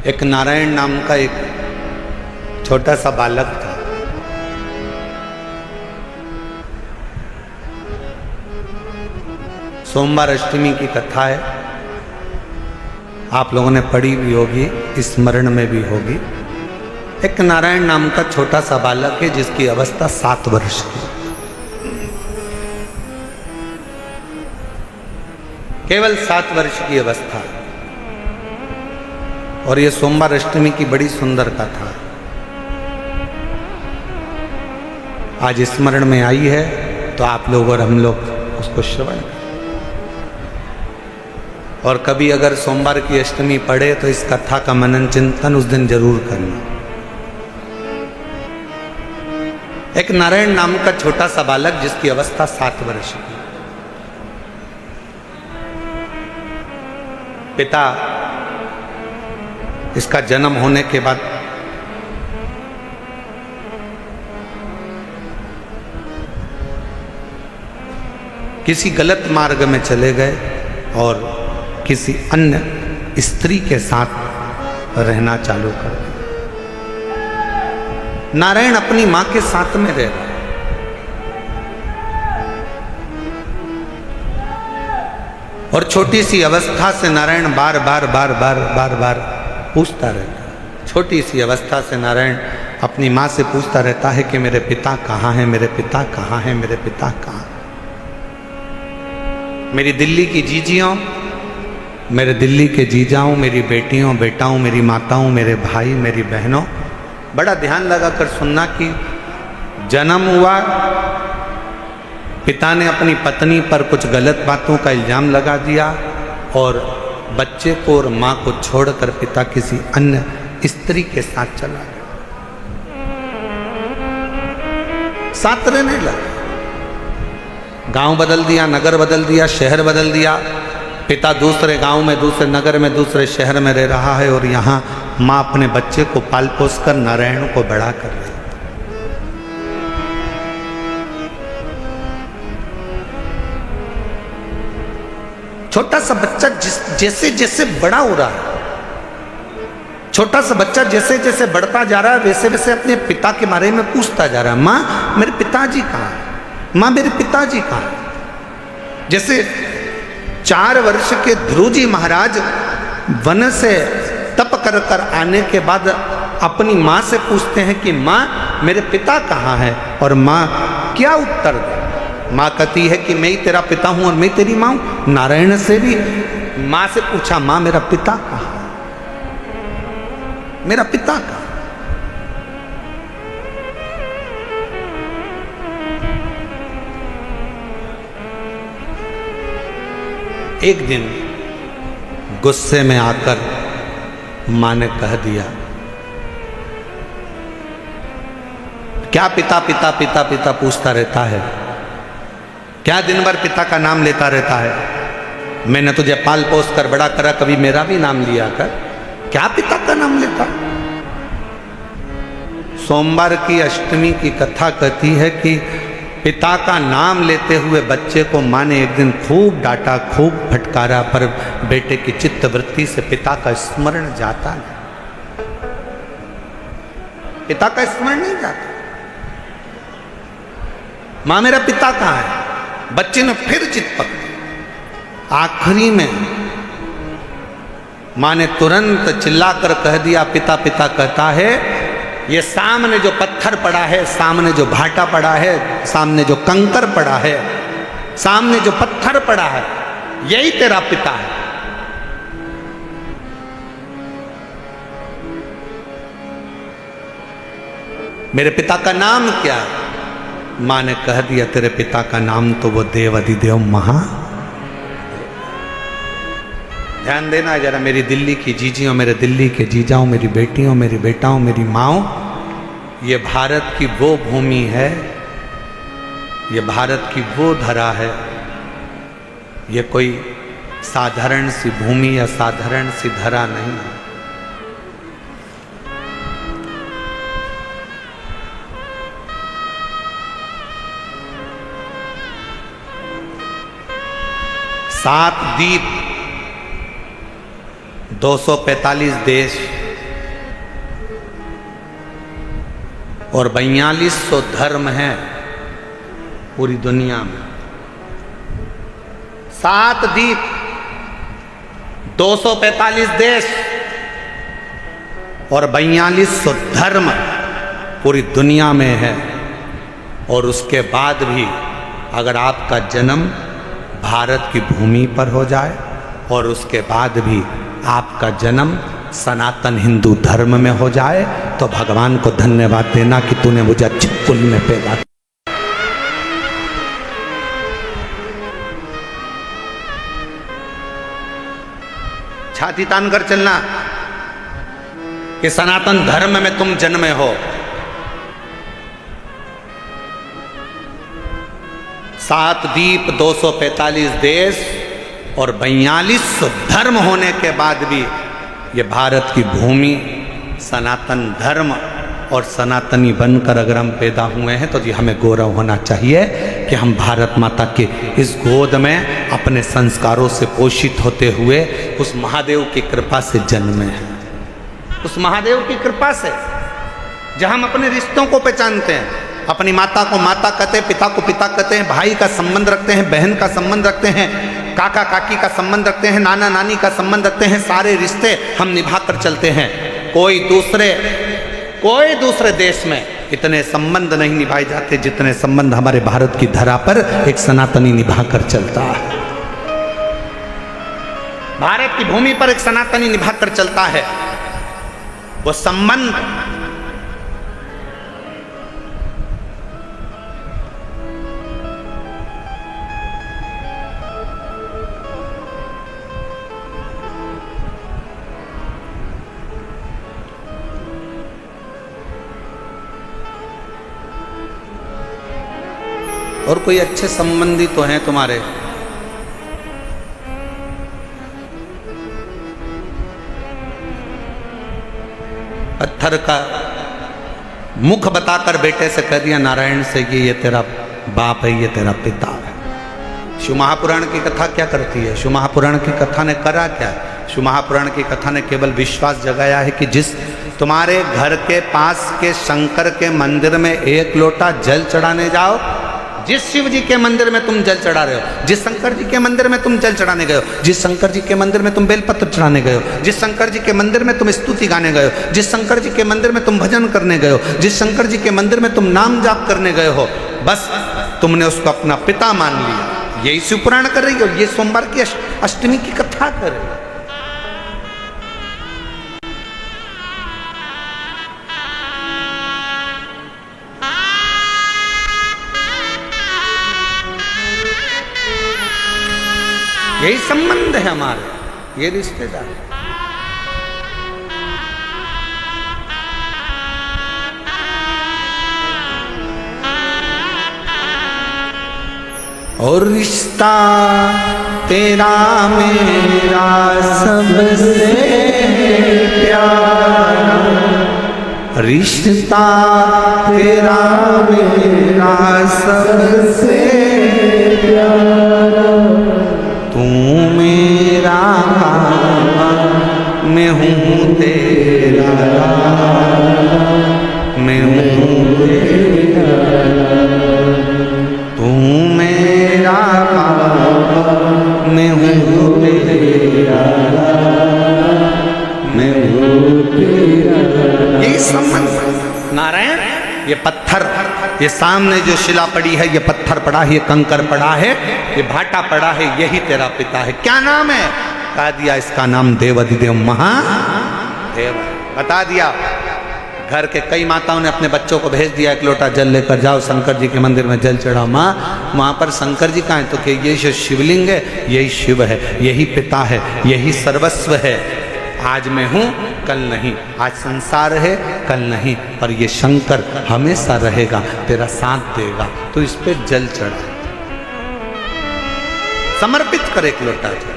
एक नारायण नाम का एक छोटा सा बालक था। सोमवार अष्टमी की कथा है, आप लोगों ने पढ़ी भी होगी, स्मरण में भी होगी। एक नारायण नाम का छोटा सा बालक है जिसकी अवस्था 7 वर्ष की, केवल 7 वर्ष की अवस्था। और ये सोमवार अष्टमी की बड़ी सुंदर कथा आज स्मरण में आई है, तो आप लोग और हम लोग उसको श्रवण करें। और कभी अगर सोमवार की अष्टमी पढ़े तो इस कथा का मनन चिंतन उस दिन जरूर करना। एक नारायण नाम का छोटा सा बालक जिसकी अवस्था 7 वर्ष की, पिता इसका जन्म होने के बाद किसी गलत मार्ग में चले गए और किसी अन्य स्त्री के साथ रहना चालू कर दिया। नारायण अपनी मां के साथ में रह रहा, और छोटी सी अवस्था से नारायण बार बार पूछता रहता। छोटी सी अवस्था से नारायण अपनी मां से पूछता रहता है कि मेरे पिता कहाँ हैं, मेरे पिता कहाँ हैं, मेरे पिता कहाँ। मेरी दिल्ली की जीजियों, मेरे दिल्ली के जीजाओं, मेरी बेटियों बेटाओं, मेरी माताओं, मेरे भाई, मेरी बहनों, बड़ा ध्यान लगाकर सुनना कि जन्म हुआ, पिता ने अपनी पत्नी पर कुछ गलत बातों का इल्जाम लगा दिया और बच्चे को और मां को छोड़कर पिता किसी अन्य स्त्री के साथ चला गया। साथ रहने लगा, गांव बदल दिया, नगर बदल दिया, शहर बदल दिया। पिता दूसरे गांव में, दूसरे नगर में, दूसरे शहर में रह रहा है और यहाँ माँ अपने बच्चे को पाल पोस कर नारायण को बड़ा कर रही। छोटा सा बच्चा जैसे जैसे बड़ा हो रहा है, छोटा सा बच्चा जैसे जैसे बढ़ता जा रहा है वैसे वैसे अपने पिता के बारे में पूछता जा रहा है, माँ मेरे पिताजी कहाँ है, माँ मेरे पिताजी कहाँ है। जैसे 4 वर्ष के ध्रुव जी महाराज वन से तप कर कर आने के बाद अपनी माँ से पूछते हैं कि माँ मेरे पिता कहाँ है, और माँ क्या उत्तर दे। माँ कहती है कि मैं ही तेरा पिता हूँ और मैं तेरी माँ हूँ। नारायण से भी माँ से पूछा, माँ मेरा पिता कहाँ है, मेरा पिता कहाँ। एक दिन गुस्से में आकर मां ने कह दिया, क्या पिता पिता पिता पिता पूछता रहता है, क्या दिन भर पिता का नाम लेता रहता है। मैंने तुझे पाल पोस कर बड़ा करा, कभी मेरा भी नाम लिया कर, क्या पिता का नाम लेता। सोमवार की अष्टमी की कथा कहती है कि पिता का नाम लेते हुए बच्चे को माँ ने एक दिन खूब डांटा, खूब फटकारा, पर बेटे की चित्त वृत्ति से पिता का स्मरण जाता नहीं। पिता का स्मरण नहीं जाता। मां मेरा पिता कहाँ है? बच्चे ने फिर चित पकड़ी। आखिरी में मां ने तुरंत चिल्लाकर कह दिया, पिता पिता कहता है, ये सामने जो पत्थर पड़ा है, सामने जो भाटा पड़ा है, सामने जो कंकर पड़ा है, सामने जो पत्थर पड़ा है, यही तेरा पिता है। मेरे पिता का नाम क्या है? मां ने कह दिया, तेरे पिता का नाम तो वो देव अधिदेव महा। ध्यान देना जरा, मेरी दिल्ली की जीजियों, मेरे दिल्ली के जीजाओं, मेरी बेटियों, मेरी बेटाओं, मेरी माओ, ये भारत की वो भूमि है, ये भारत की वो धरा है। ये कोई साधारण सी भूमि या साधारण सी धरा नहीं है। सात द्वीप, 245 देश और 4200 धर्म हैं पूरी दुनिया में। 7 द्वीप, 245 देश और 4200 धर्म पूरी दुनिया में है। और उसके बाद भी अगर आपका जन्म भारत की भूमि पर हो जाए और उसके बाद भी आपका जन्म सनातन हिंदू धर्म में हो जाए, तो भगवान को धन्यवाद देना कि तूने मुझे अच्छे कुल में पैदा किया। छाती तान कर चलना कि सनातन धर्म में तुम जन्मे हो। 7 द्वीप, 245 देश और 4200 धर्म होने के बाद भी ये भारत की भूमि सनातन धर्म और सनातनी बनकर अगर हम पैदा हुए हैं, तो जी हमें गौरव होना चाहिए कि हम भारत माता के इस गोद में अपने संस्कारों से पोषित होते हुए उस महादेव की कृपा से जन्मे हैं। उस महादेव की कृपा से जहां हम अपने रिश्तों को पहचानते हैं, अपनी माता को माता कहते हैं, पिता को पिता कहते हैं, भाई का संबंध रखते हैं, बहन का संबंध रखते हैं, काका काकी का संबंध रखते हैं, नाना नानी का संबंध रखते हैं। सारे रिश्ते हम निभा कर चलते हैं। कोई दूसरे देश में इतने संबंध नहीं निभाए जाते जितने संबंध हमारे भारत की धरा पर एक सनातनी निभा कर चलता है। भारत की भूमि पर एक सनातनी निभा कर चलता है। वो संबंध और कोई अच्छे संबंधी तो हैं तुम्हारे, पत्थर का मुख बताकर बेटे से कह दिया नारायण से कि ये तेरा बाप है, ये तेरा पिता है। शिव महापुराण की कथा क्या करती है? शिव महापुराण की कथा ने करा क्या? शिव महापुराण की कथा ने केवल विश्वास जगाया है कि जिस तुम्हारे घर के पास के शंकर के मंदिर में 1 लोटा जल चढ़ाने जाओ, जिस शिव जी के मंदिर में तुम जल चढ़ा रहे हो, जिस शंकर जी के मंदिर में तुम जल चढ़ाने गए हो, जिस शंकर जी के मंदिर में तुम बेलपत्र चढ़ाने गए हो, जिस शंकर जी के मंदिर में तुम स्तुति गाने गए हो, जिस शंकर जी के मंदिर में तुम भजन करने गए हो, जिस शंकर जी के मंदिर में तुम नाम जाप करने गए हो, बस तुमने उसको अपना पिता मान लिया। यही शिव पुराण कर रही हो, ये सोमवार की अष्टमी की कथा कर रही हो। यही संबंध है हमारे, ये रिश्तेदार। और रिश्ता तेरा मेरा सबसे प्यारा, रिश्ता तेरा मेरा सबसे प्यारा, तू मेरा मैं हूँ तेरा, मैं वो तेरा। यही संबंध। नारायण ये पत्थर, ये सामने जो शिला पड़ी है, ये पत्थर पड़ा है, ये कंकर पड़ा है, ये भाटा पड़ा है, यही तेरा पिता है। क्या नाम है? बता दिया, इसका नाम देवाधिदेव महादेव। बता दिया। घर के कई माताओं ने अपने बच्चों को भेज दिया, एक लोटा जल लेकर जाओ शंकर जी के मंदिर में जल चढ़ाओ। माँ वहाँ पर शंकर जी कहाँ है? तो कि ये जो शिवलिंग है यही शिव है, यही पिता है, यही सर्वस्व है। आज मैं हूँ कल नहीं, आज संसार है कल नहीं, पर ये शंकर हमेशा रहेगा, तेरा साथ देगा। तो इस पे जल चढ़ा, समर्पित कर एक लोटा जल।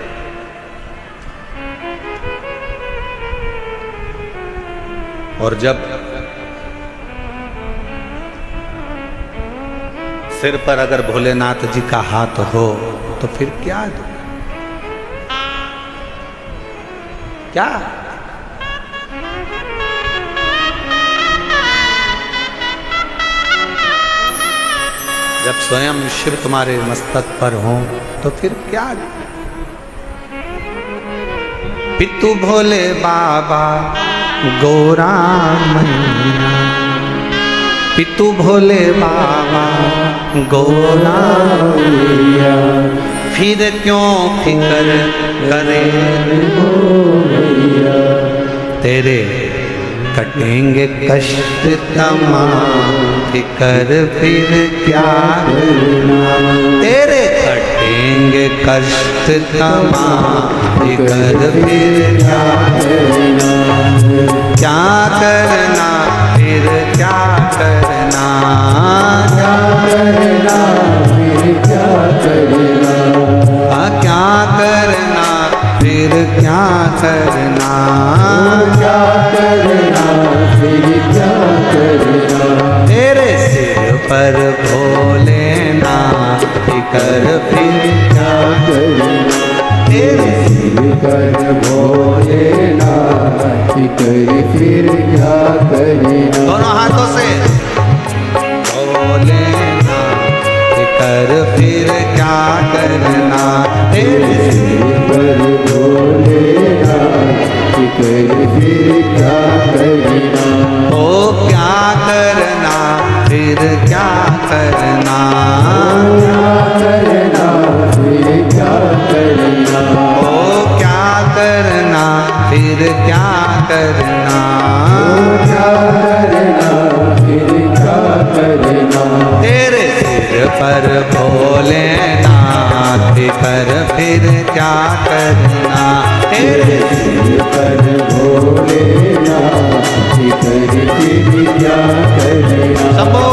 और जब सिर पर अगर भोलेनाथ जी का हाथ हो तो फिर क्या दो? क्या? जब स्वयं शिव तुम्हारे मस्तक पर हो तो फिर क्या दो? पितु भोले बाबा गोरा मैया, पितु भोले बाबा गोरा मैया, फिर क्यों फिकर करे तेरे कटेंगे कष्ट तमाम, फिकर फिर क्या करना। तेरे कटेंगे कष्ट तमाम, फिकर फिर क्या करना। क्या करना फिर क्या करना, क्या करना फिर क्या करना, क्या करना फिर क्या करना, क्या करना फिर क्या करना। तेरे सिर पर भोलेनाथ, फिकर फिर क्या करना। तेरे सिर पर भोलेनाथ, फिकर फिर क्या करना। दोनों हाथों से भोलेनाथ, फिकर फिर क्या करना। तेरे सिर पर भोलेनाथ, फिकर फिर क्या करना। ओ क्या करना फिर क्या करना, क्या करना फिर क्या करना। ओ क्या करना फिर क्या करना, क्या करना फिर क्या करना। तेरे सिर पर भोलेनाथ, फिकर फिर क्या करना। तेरे सिर पर भोलेनाथ, फिकर फिर क्या करना। सबो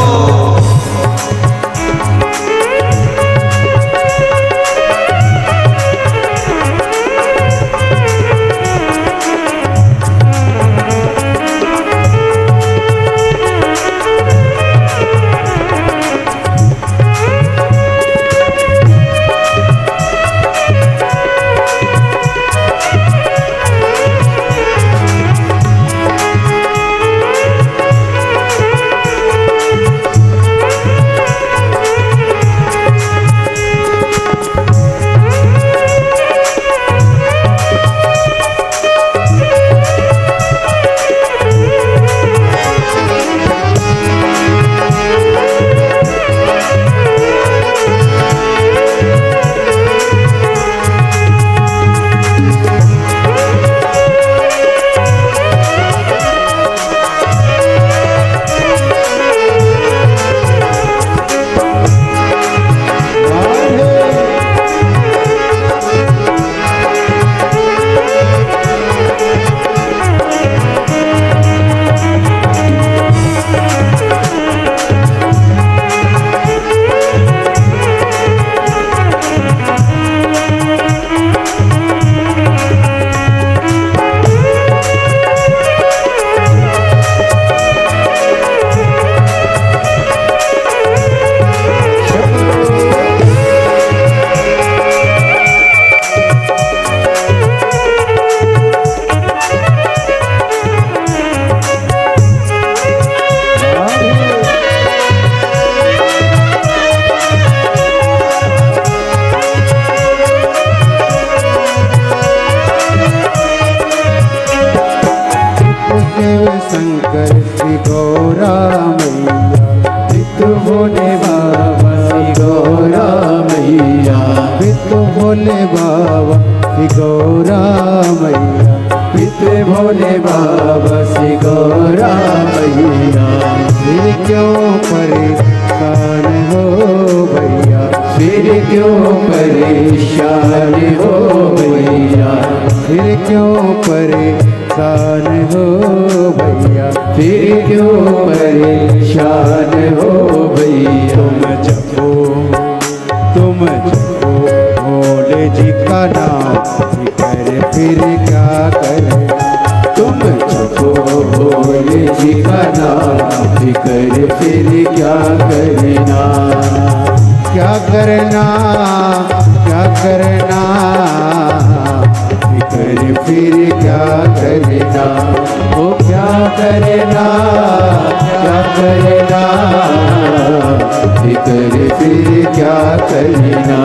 शिव शंकर श्री गौरा मैया, पितृ भोले बाबा श्री गौरा मैया, पितृ भोले बाबा श्री गौरा मैया, पितृ भोले बाबा श्री गौरा मैया। फिर क्यों परेशान हो भैया, फिर क्यों परेशान हो भैया, फिर क्यों परेशान हो भैया, फिर क्यों परेशान हो भैया। तुम जपो भोले जी का नाम, फिर क्या करे, तुम जपो भोले जी का नाम, फिर क्या करना, क्या करना, क्या करना, फिर क्या करना, ओ क्या करना, क्या करना, फिर क्या करना,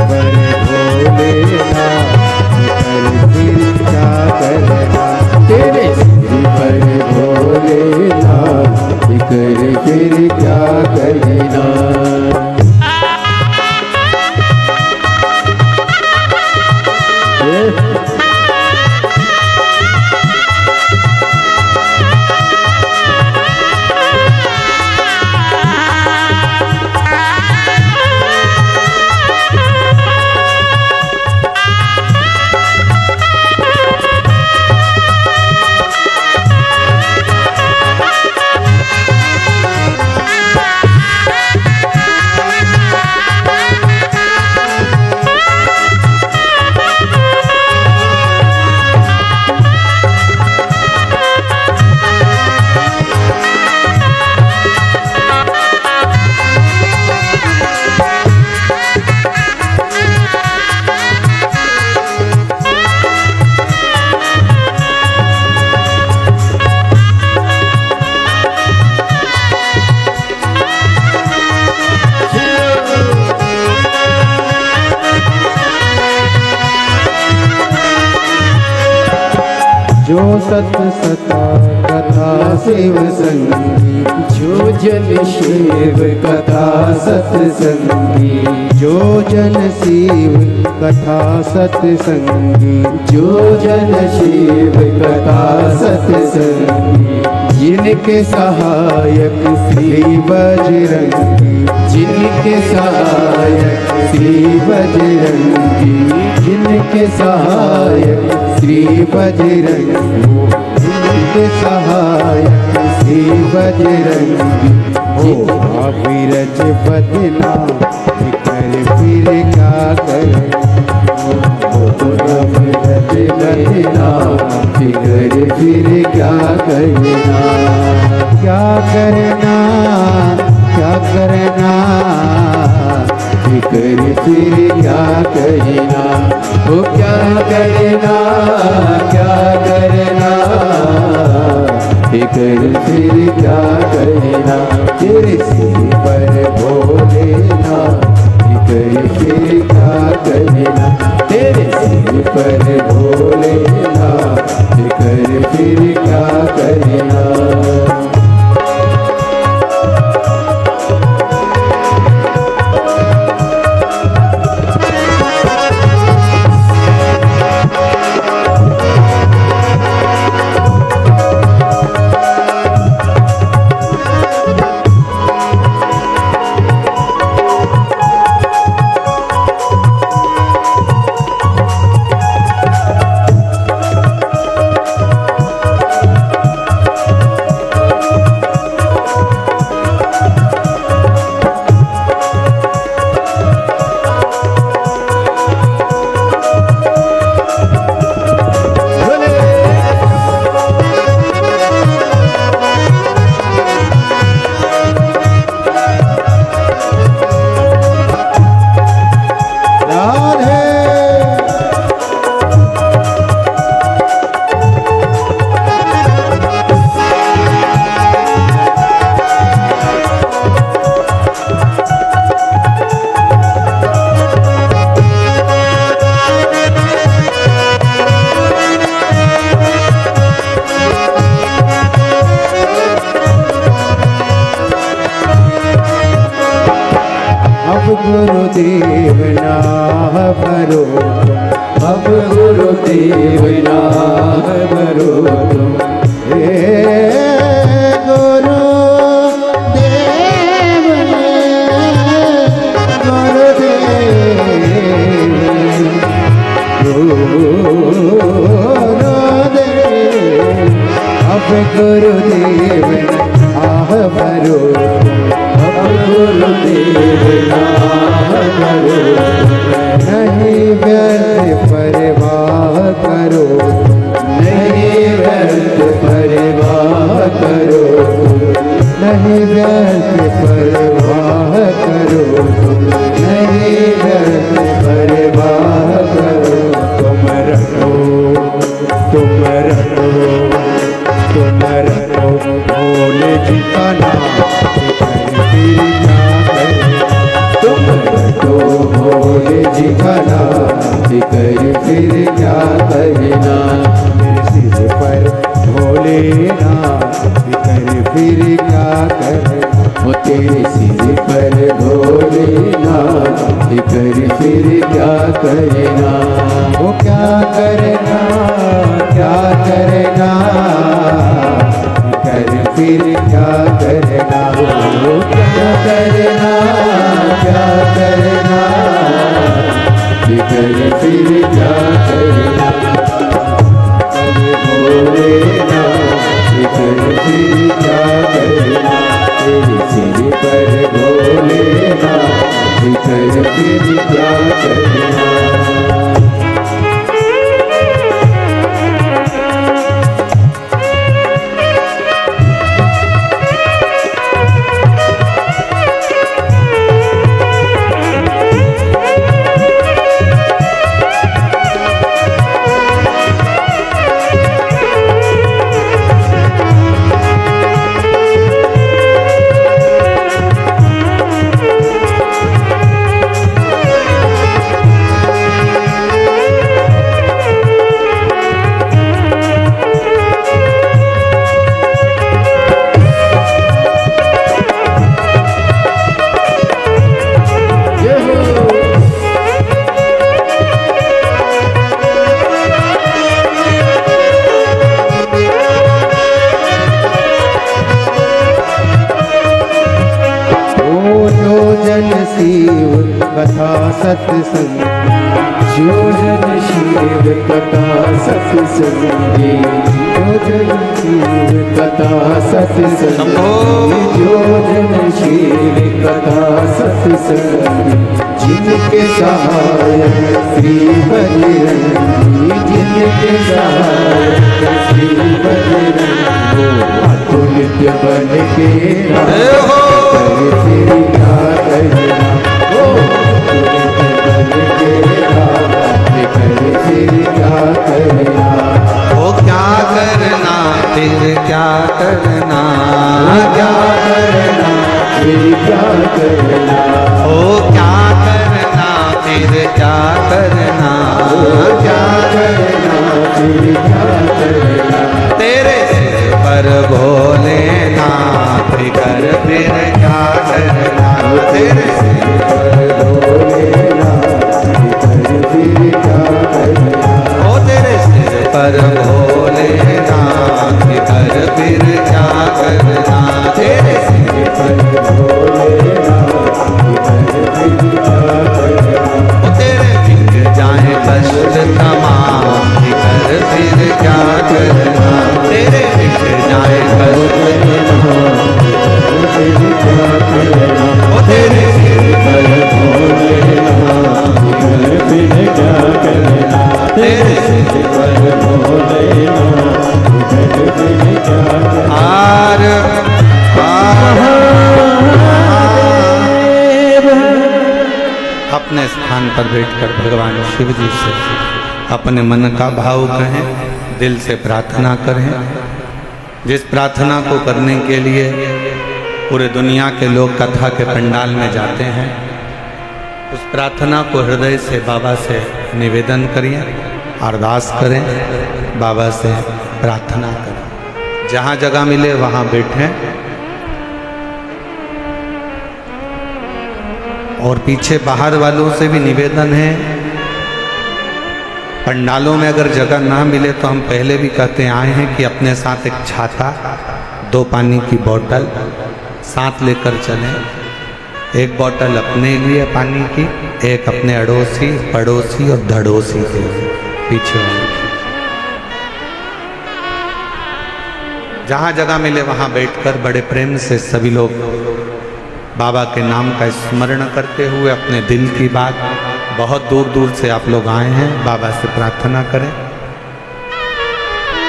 पर भोलेनाथ फिर क्या करना, तेरे सिर पर भोलेनाथ फिर क्या करना। जो सत सता कथा शिव संगी, जो जन शिव कथा सत्संगी, जो जन शिव कथा सत्संगी, जो जन शिव कथा सत्संगी, जिनके सहायक श्री बजरंगी, जिनके सहायक श्री बजरंगी, जिनके सहायक श्री बजरंगी, जिनके सहायक श्री बजरंगी, हो विरज बदना फिर क्या करे, विरज बदना फिर क्या करना, क्या करना, क्या करना, फिर क्या करना, ओ क्या करना, क्या करना, फिर क्या करना, तेरे सिर पर भोलेनाथ फिर क्या करना, तेरे सिर पर भोलेनाथ फिर क्या करना। गुरुदेव नाम भरो, अब गुरुदेव नाम भरो तुम। हे गुरुदेव अब गुरुदेव आह भरो, अब गुरुदेव नाम भरो। नहीं व्यर्थ परवाह करो, नहीं व्यर्थ परवाह करो, नहीं व्यर्थ परवाह करो, नहीं व्यर्थ परवाह करो। तुम रखो, तुम रखो, तुम रखो भोले जी का नाम, फिर क्या करें। तुम रखो भोले जी का नाम, फिर क्या करना। सिर पर भोले नाम, फिर क्या करें। वो तेरे सिर पर भोले नाम, फिर क्या करना। वो क्या करना, क्या करना, फिर क्या करना। वो क्या करना, क्या करना, फिर क्या करना। भोले नाम, फिर क्या करना। तेरे सिर पर भोले नाम, फिर क्या करना। कथा सत्संग, जो जन शिव कथा सत्संगी, जो जन शिव कथा सत्संगी, जो जन शिव कथा सत्संगी। जिनके सहायक श्री बजरंगी, जिनके सहायक श्री बजरंगी। अतुलित बन के फिर क्या करना। फिर क्या करना, वो क्या करना, फिर क्या करना, क्या करना, फिर क्या करना। ओ क्या करना, फिर क्या करना, क्या करना, फिर क्या करना। तेरे सिर पर भोलेनाथ कर फिर क्या करना। तेरे सिर पर भोलेनाथ फिर क्या करना। ओ तेरे सिर पर भोलेनाथ कर फिर क्या करना। तेरे सिर पर भोलेनाथ फिर क्या करना। ओ तेरे मिट जाए कष्ट तमाम कर फिर क्या करना। तेरे मिट जाए कष्ट फिर क्या करना। ओ तेरे सिर पर भोलेनाथ फिर क्या करना। तेरे सिर पर भोलेनाथ फिर क्या करना। हार अपने स्थान पर बैठकर भगवान शिव जी से अपने मन का भाव कहें, दिल से प्रार्थना करें। जिस प्रार्थना को करने के लिए पूरे दुनिया के लोग कथा के पंडाल में जाते हैं, उस प्रार्थना को हृदय से बाबा से निवेदन करिए, अरदास करें, बाबा से प्रार्थना करें। जहाँ जगह मिले वहाँ बैठें और पीछे बाहर वालों से भी निवेदन है, पंडालों में अगर जगह ना मिले तो हम पहले भी कहते आए हैं कि अपने साथ एक छाता, 2 पानी की बोतल साथ लेकर चलें। एक बोतल अपने लिए पानी की, एक अपने अड़ोसी, पड़ोसी और धड़ोसी के लिए पीछे वाले। जहाँ जगह मिले वहाँ बैठकर बड़े प्रेम से सभी लोग बाबा के नाम का स्मरण करते हुए अपने दिल की बात, बहुत दूर दूर से आप लोग आए हैं, बाबा से प्रार्थना करें।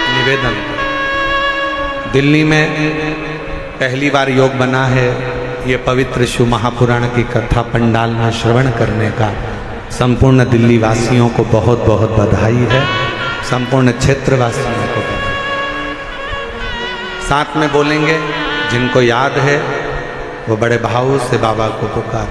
निवेदन, दिल्ली में पहली बार योग बना है, ये पवित्र शिव महापुराण की कथा पंडाल में श्रवण करने का संपूर्ण दिल्ली वासियों को बहुत बहुत बधाई है, संपूर्ण क्षेत्र वासियों को बधाई। साथ में बोलेंगे, जिनको याद है वो बड़े भाव से बाबा को पुकार।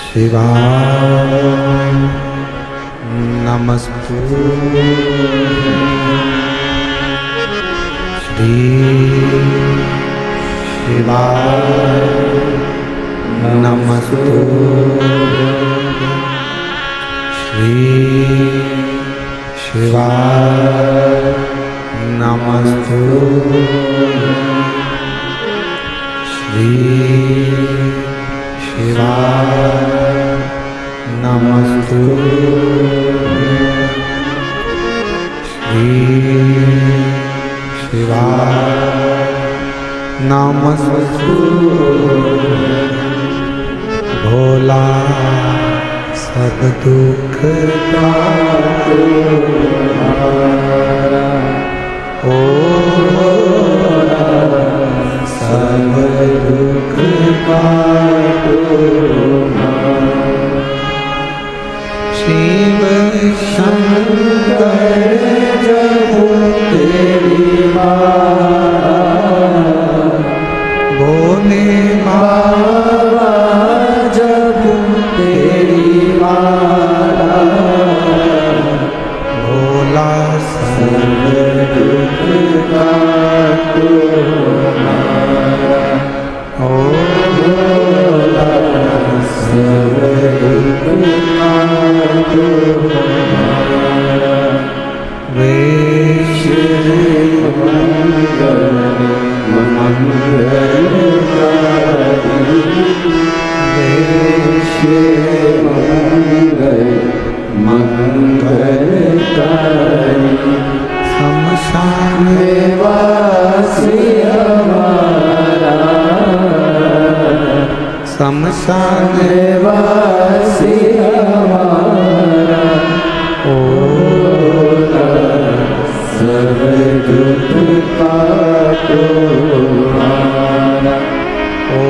शिवाय नमस्तु, श्री शिवाय नमस्तु, श्री शिवाय नमस्तु, श्री शिवाय नमस्तु, श्री शिवाय नमस्तु। भोला सब दुख काटो हमारा, ओ सब दुख काटो हमारा। शिव शंकर जब तेरी माला, भोले बाबा जब तेरी माला, भोला सब दुख काटो हमारा, ओ भोला सब दुख काटो हमारा। वे शिव मंगल मंगलकारी, वे शिव मंगल मंगलकारी, शमशान वासी हमारा, शमशान वासी हमारा, ओ सब दुख काटो हमारा, ओ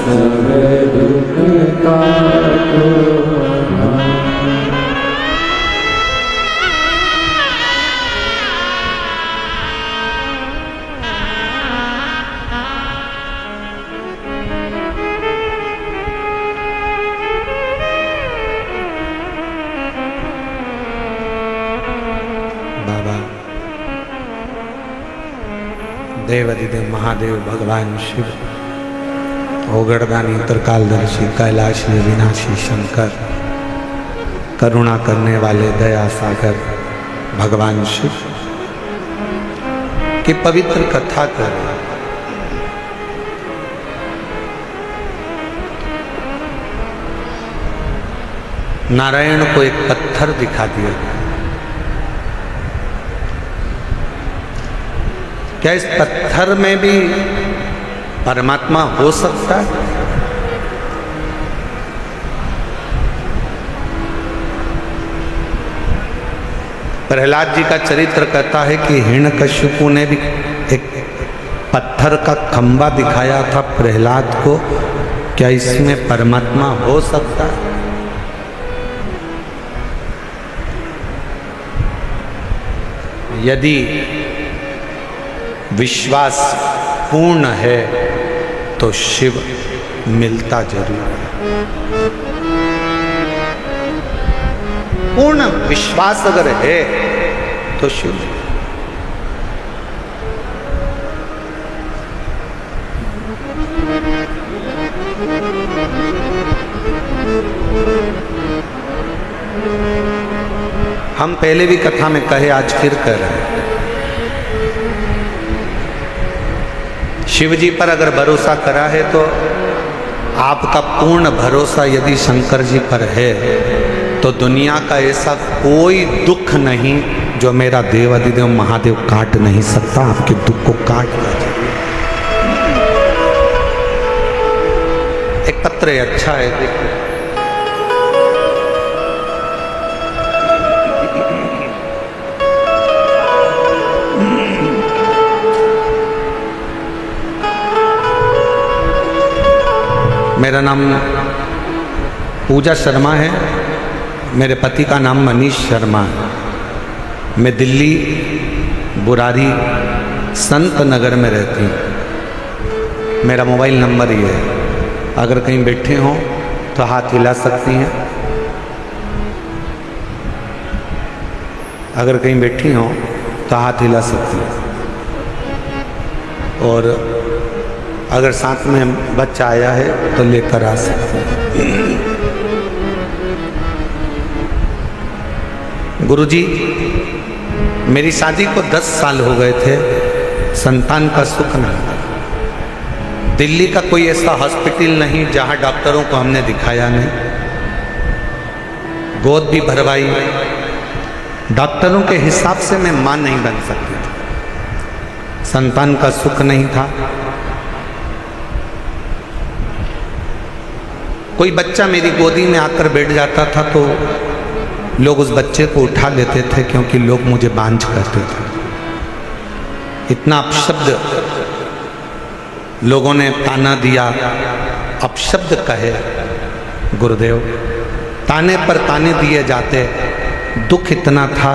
सब दुख काटो हमारा। देवाधिदेव महादेव भगवान शिव, ओगड़दानी त्रिकालदर्शी कैलाशी विनाशी शंकर, करुणा करने वाले दया सागर भगवान शिव की पवित्र कथा कर नारायण को एक पत्थर दिखा दिया। क्या इस पत्थर में भी परमात्मा हो सकता है? प्रहलाद जी का चरित्र कहता है कि हिरण्यकश्यपु ने भी एक पत्थर का खंबा दिखाया था प्रहलाद को, क्या इसमें परमात्मा हो सकता है? यदि विश्वास पूर्ण है तो शिव मिलता जरूर है। पूर्ण विश्वास अगर है तो शिव। हम पहले भी कथा में कहे, आज फिर कह रहे हैं, शिव जी पर अगर भरोसा करा है तो आपका पूर्ण भरोसा यदि शंकर जी पर है तो दुनिया का ऐसा कोई दुख नहीं जो मेरा देव अधिदेव महादेव काट नहीं सकता। आपके दुख को काट दीजिए। एक पत्र है, अच्छा है, देखिए। मेरा नाम पूजा शर्मा है, मेरे पति का नाम मनीष शर्मा है। मैं दिल्ली बुरारी संत नगर में रहती हूँ। मेरा मोबाइल नंबर ये है, अगर कहीं बैठे हों तो हाथ हिला सकती हैं। अगर कहीं बैठी हों तो हाथ हिला सकती हैं। और अगर साथ में बच्चा आया है तो लेकर आ सकते हैं। गुरुजी, मेरी शादी को 10 साल हो गए थे, संतान का सुख नहीं। दिल्ली का कोई ऐसा हॉस्पिटल नहीं जहां डॉक्टरों को हमने दिखाया नहीं। गोद भी भरवाई, डॉक्टरों के हिसाब से मैं मां नहीं बन सकती थी। संतान का सुख नहीं था। कोई बच्चा मेरी गोदी में आकर बैठ जाता था तो लोग उस बच्चे को उठा लेते थे, क्योंकि लोग मुझे बांझ कहते थे। इतना अपशब्द लोगों ने ताना दिया, अपशब्द कहे। गुरुदेव, ताने पर ताने दिए जाते, दुख इतना था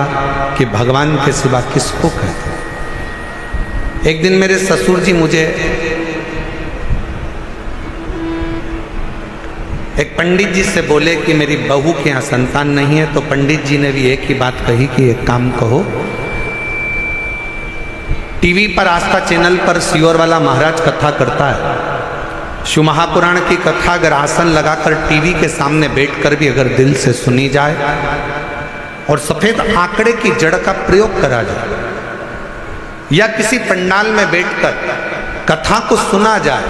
कि भगवान के सिवा किसको कहते। एक दिन मेरे ससुर जी मुझे एक पंडित जी से बोले कि मेरी बहू के यहाँ संतान नहीं है, तो पंडित जी ने भी एक ही बात कही कि एक काम कहो, टीवी पर आस्था चैनल पर सियोर वाला महाराज कथा करता है। शिव महापुराण की कथा अगर आसन लगाकर टीवी के सामने बैठकर भी अगर दिल से सुनी जाए और सफेद आंकड़े की जड़ का प्रयोग करा जाए, या किसी पंडाल में बैठकर कथा को सुना जाए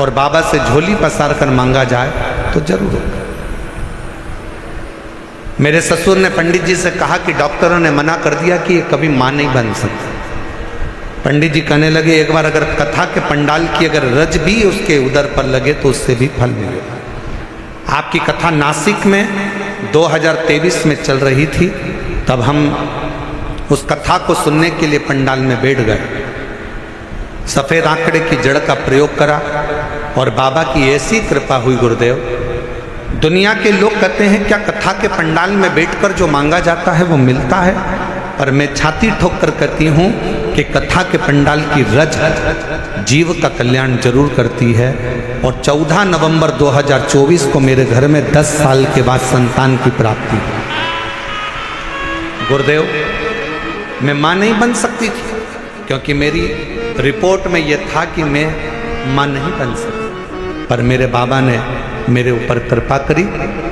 और बाबा से झोली पसार कर मांगा जाए तो जरूर होगा। मेरे ससुर ने पंडित जी से कहा कि डॉक्टरों ने मना कर दिया कि ये कभी मां नहीं बन सकती। पंडित जी कहने लगे, एक बार अगर कथा के पंडाल की अगर रज भी उसके उदर पर लगे तो उससे भी फल मिलेगा। आपकी कथा नासिक में 2023 में चल रही थी, तब हम उस कथा को सुनने के लिए पंडाल में बैठ गए। सफेद आंकड़े की जड़ का प्रयोग करा और बाबा की ऐसी कृपा हुई। गुरुदेव, दुनिया के लोग कहते हैं क्या कथा के पंडाल में बैठकर जो मांगा जाता है वो मिलता है, पर मैं छाती ठोक कर कहती हूँ कि कथा के पंडाल की रज जीव का कल्याण जरूर करती है। और 14 नवंबर 2024 को मेरे घर में 10 साल के बाद संतान की प्राप्ति। गुरुदेव, मैं मां नहीं बन सकती थी, क्योंकि मेरी रिपोर्ट में यह था कि मैं मां नहीं बन सकती, पर मेरे बाबा ने मेरे ऊपर कृपा करी।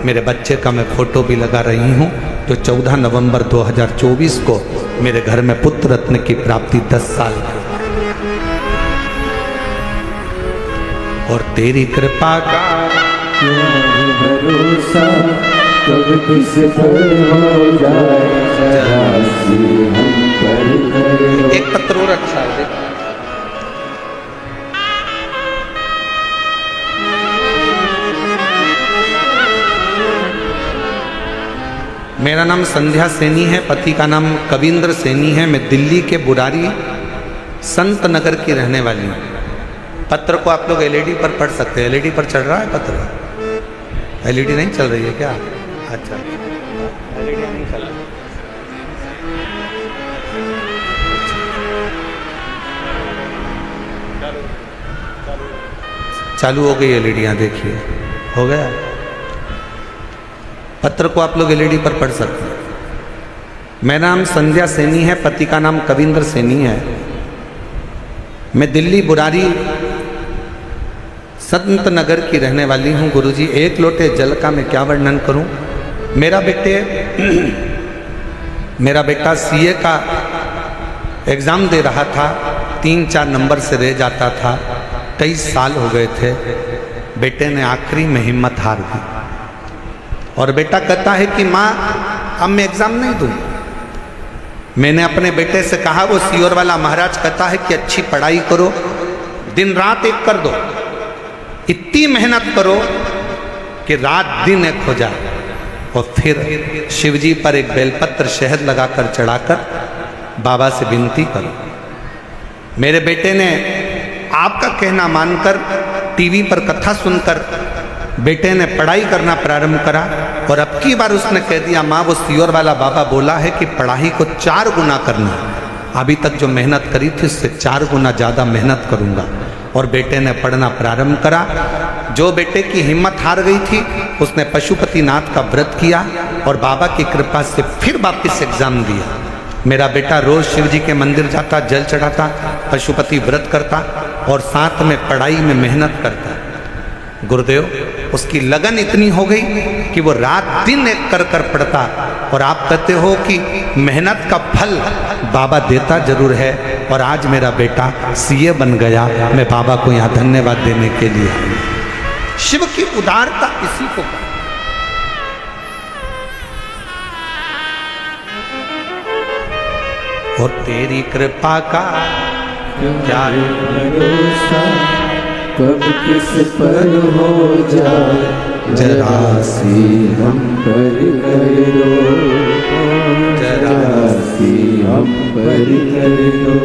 मेरे बच्चे का मैं फोटो भी लगा रही हूँ, जो 14 नवंबर 2024 को मेरे घर में पुत्र रत्न की प्राप्ति 10 साल की। और तेरी कृपा का भरोसा कब किस पर हो जाए, जरा सी हम पर करो। एक पत्र और अच्छा है, मेरा नाम संध्या सैनी है, पति का नाम कविंद्र सैनी है। मैं दिल्ली के बुरारी संत नगर की रहने वाली हूँ। पत्र को आप लोग एलईडी पर पढ़ सकते हैं। एलईडी पर चल रहा है पत्र? एलईडी नहीं चल रही है क्या? अच्छा, एलईडी नहीं चल रही। चालू हो गई एलईडियाँ, देखिए हो गया। पत्र को आप लोग एलईडी पर पढ़ सकते हैं। मेरा नाम संध्या सैनी है, पति का नाम कविंद्र सैनी है। मैं दिल्ली बुरारी संत नगर की रहने वाली हूँ। गुरुजी, एक लोटे जल का मैं क्या वर्णन करूँ। मेरा बेटा सीए का एग्ज़ाम दे रहा था, 3-4 नंबर से रह जाता था। कई साल हो गए थे। बेटे ने आखिरी में हिम्मत हार दी और बेटा कहता है कि माँ अब मैं एग्ज़ाम नहीं दूँ। मैंने अपने बेटे से कहा, वो सीओर वाला महाराज कहता है कि अच्छी पढ़ाई करो, दिन रात एक कर दो, इतनी मेहनत करो कि रात दिन एक हो जाए। और फिर शिवजी पर एक बेलपत्र शहद लगाकर चढ़ाकर बाबा से विनती करो। मेरे बेटे ने आपका कहना मानकर टीवी पर कथा सुनकर बेटे ने पढ़ाई करना प्रारंभ करा। और अब की बार उसने कह दिया, माँ वो सीओर वाला बाबा बोला है कि पढ़ाई को 4 गुना करना। अभी तक जो मेहनत करी थी उससे 4 गुना ज़्यादा मेहनत करूँगा। और बेटे ने पढ़ना प्रारंभ करा। जो बेटे की हिम्मत हार गई थी उसने पशुपतिनाथ का व्रत किया और बाबा की कृपा से फिर वापस एग्जाम दिया। मेरा बेटा रोज शिव जी के मंदिर जाता, जल चढ़ाता, पशुपति व्रत करता और साथ में पढ़ाई में मेहनत करता। गुरुदेव, उसकी लगन इतनी हो गई कि वो रात दिन एक कर कर पढ़ता। और आप कहते हो कि मेहनत का फल बाबा देता जरूर है। और आज मेरा बेटा सीए बन गया। मैं बाबा को यहाँ धन्यवाद देने के लिए आया। शिव की उदारता इसी को कहते। और तेरी कृपा का क्या भरोसा, कब किस पर हो जाए जरा सी हम पर कर लो, जरा सी हम पर कर लो।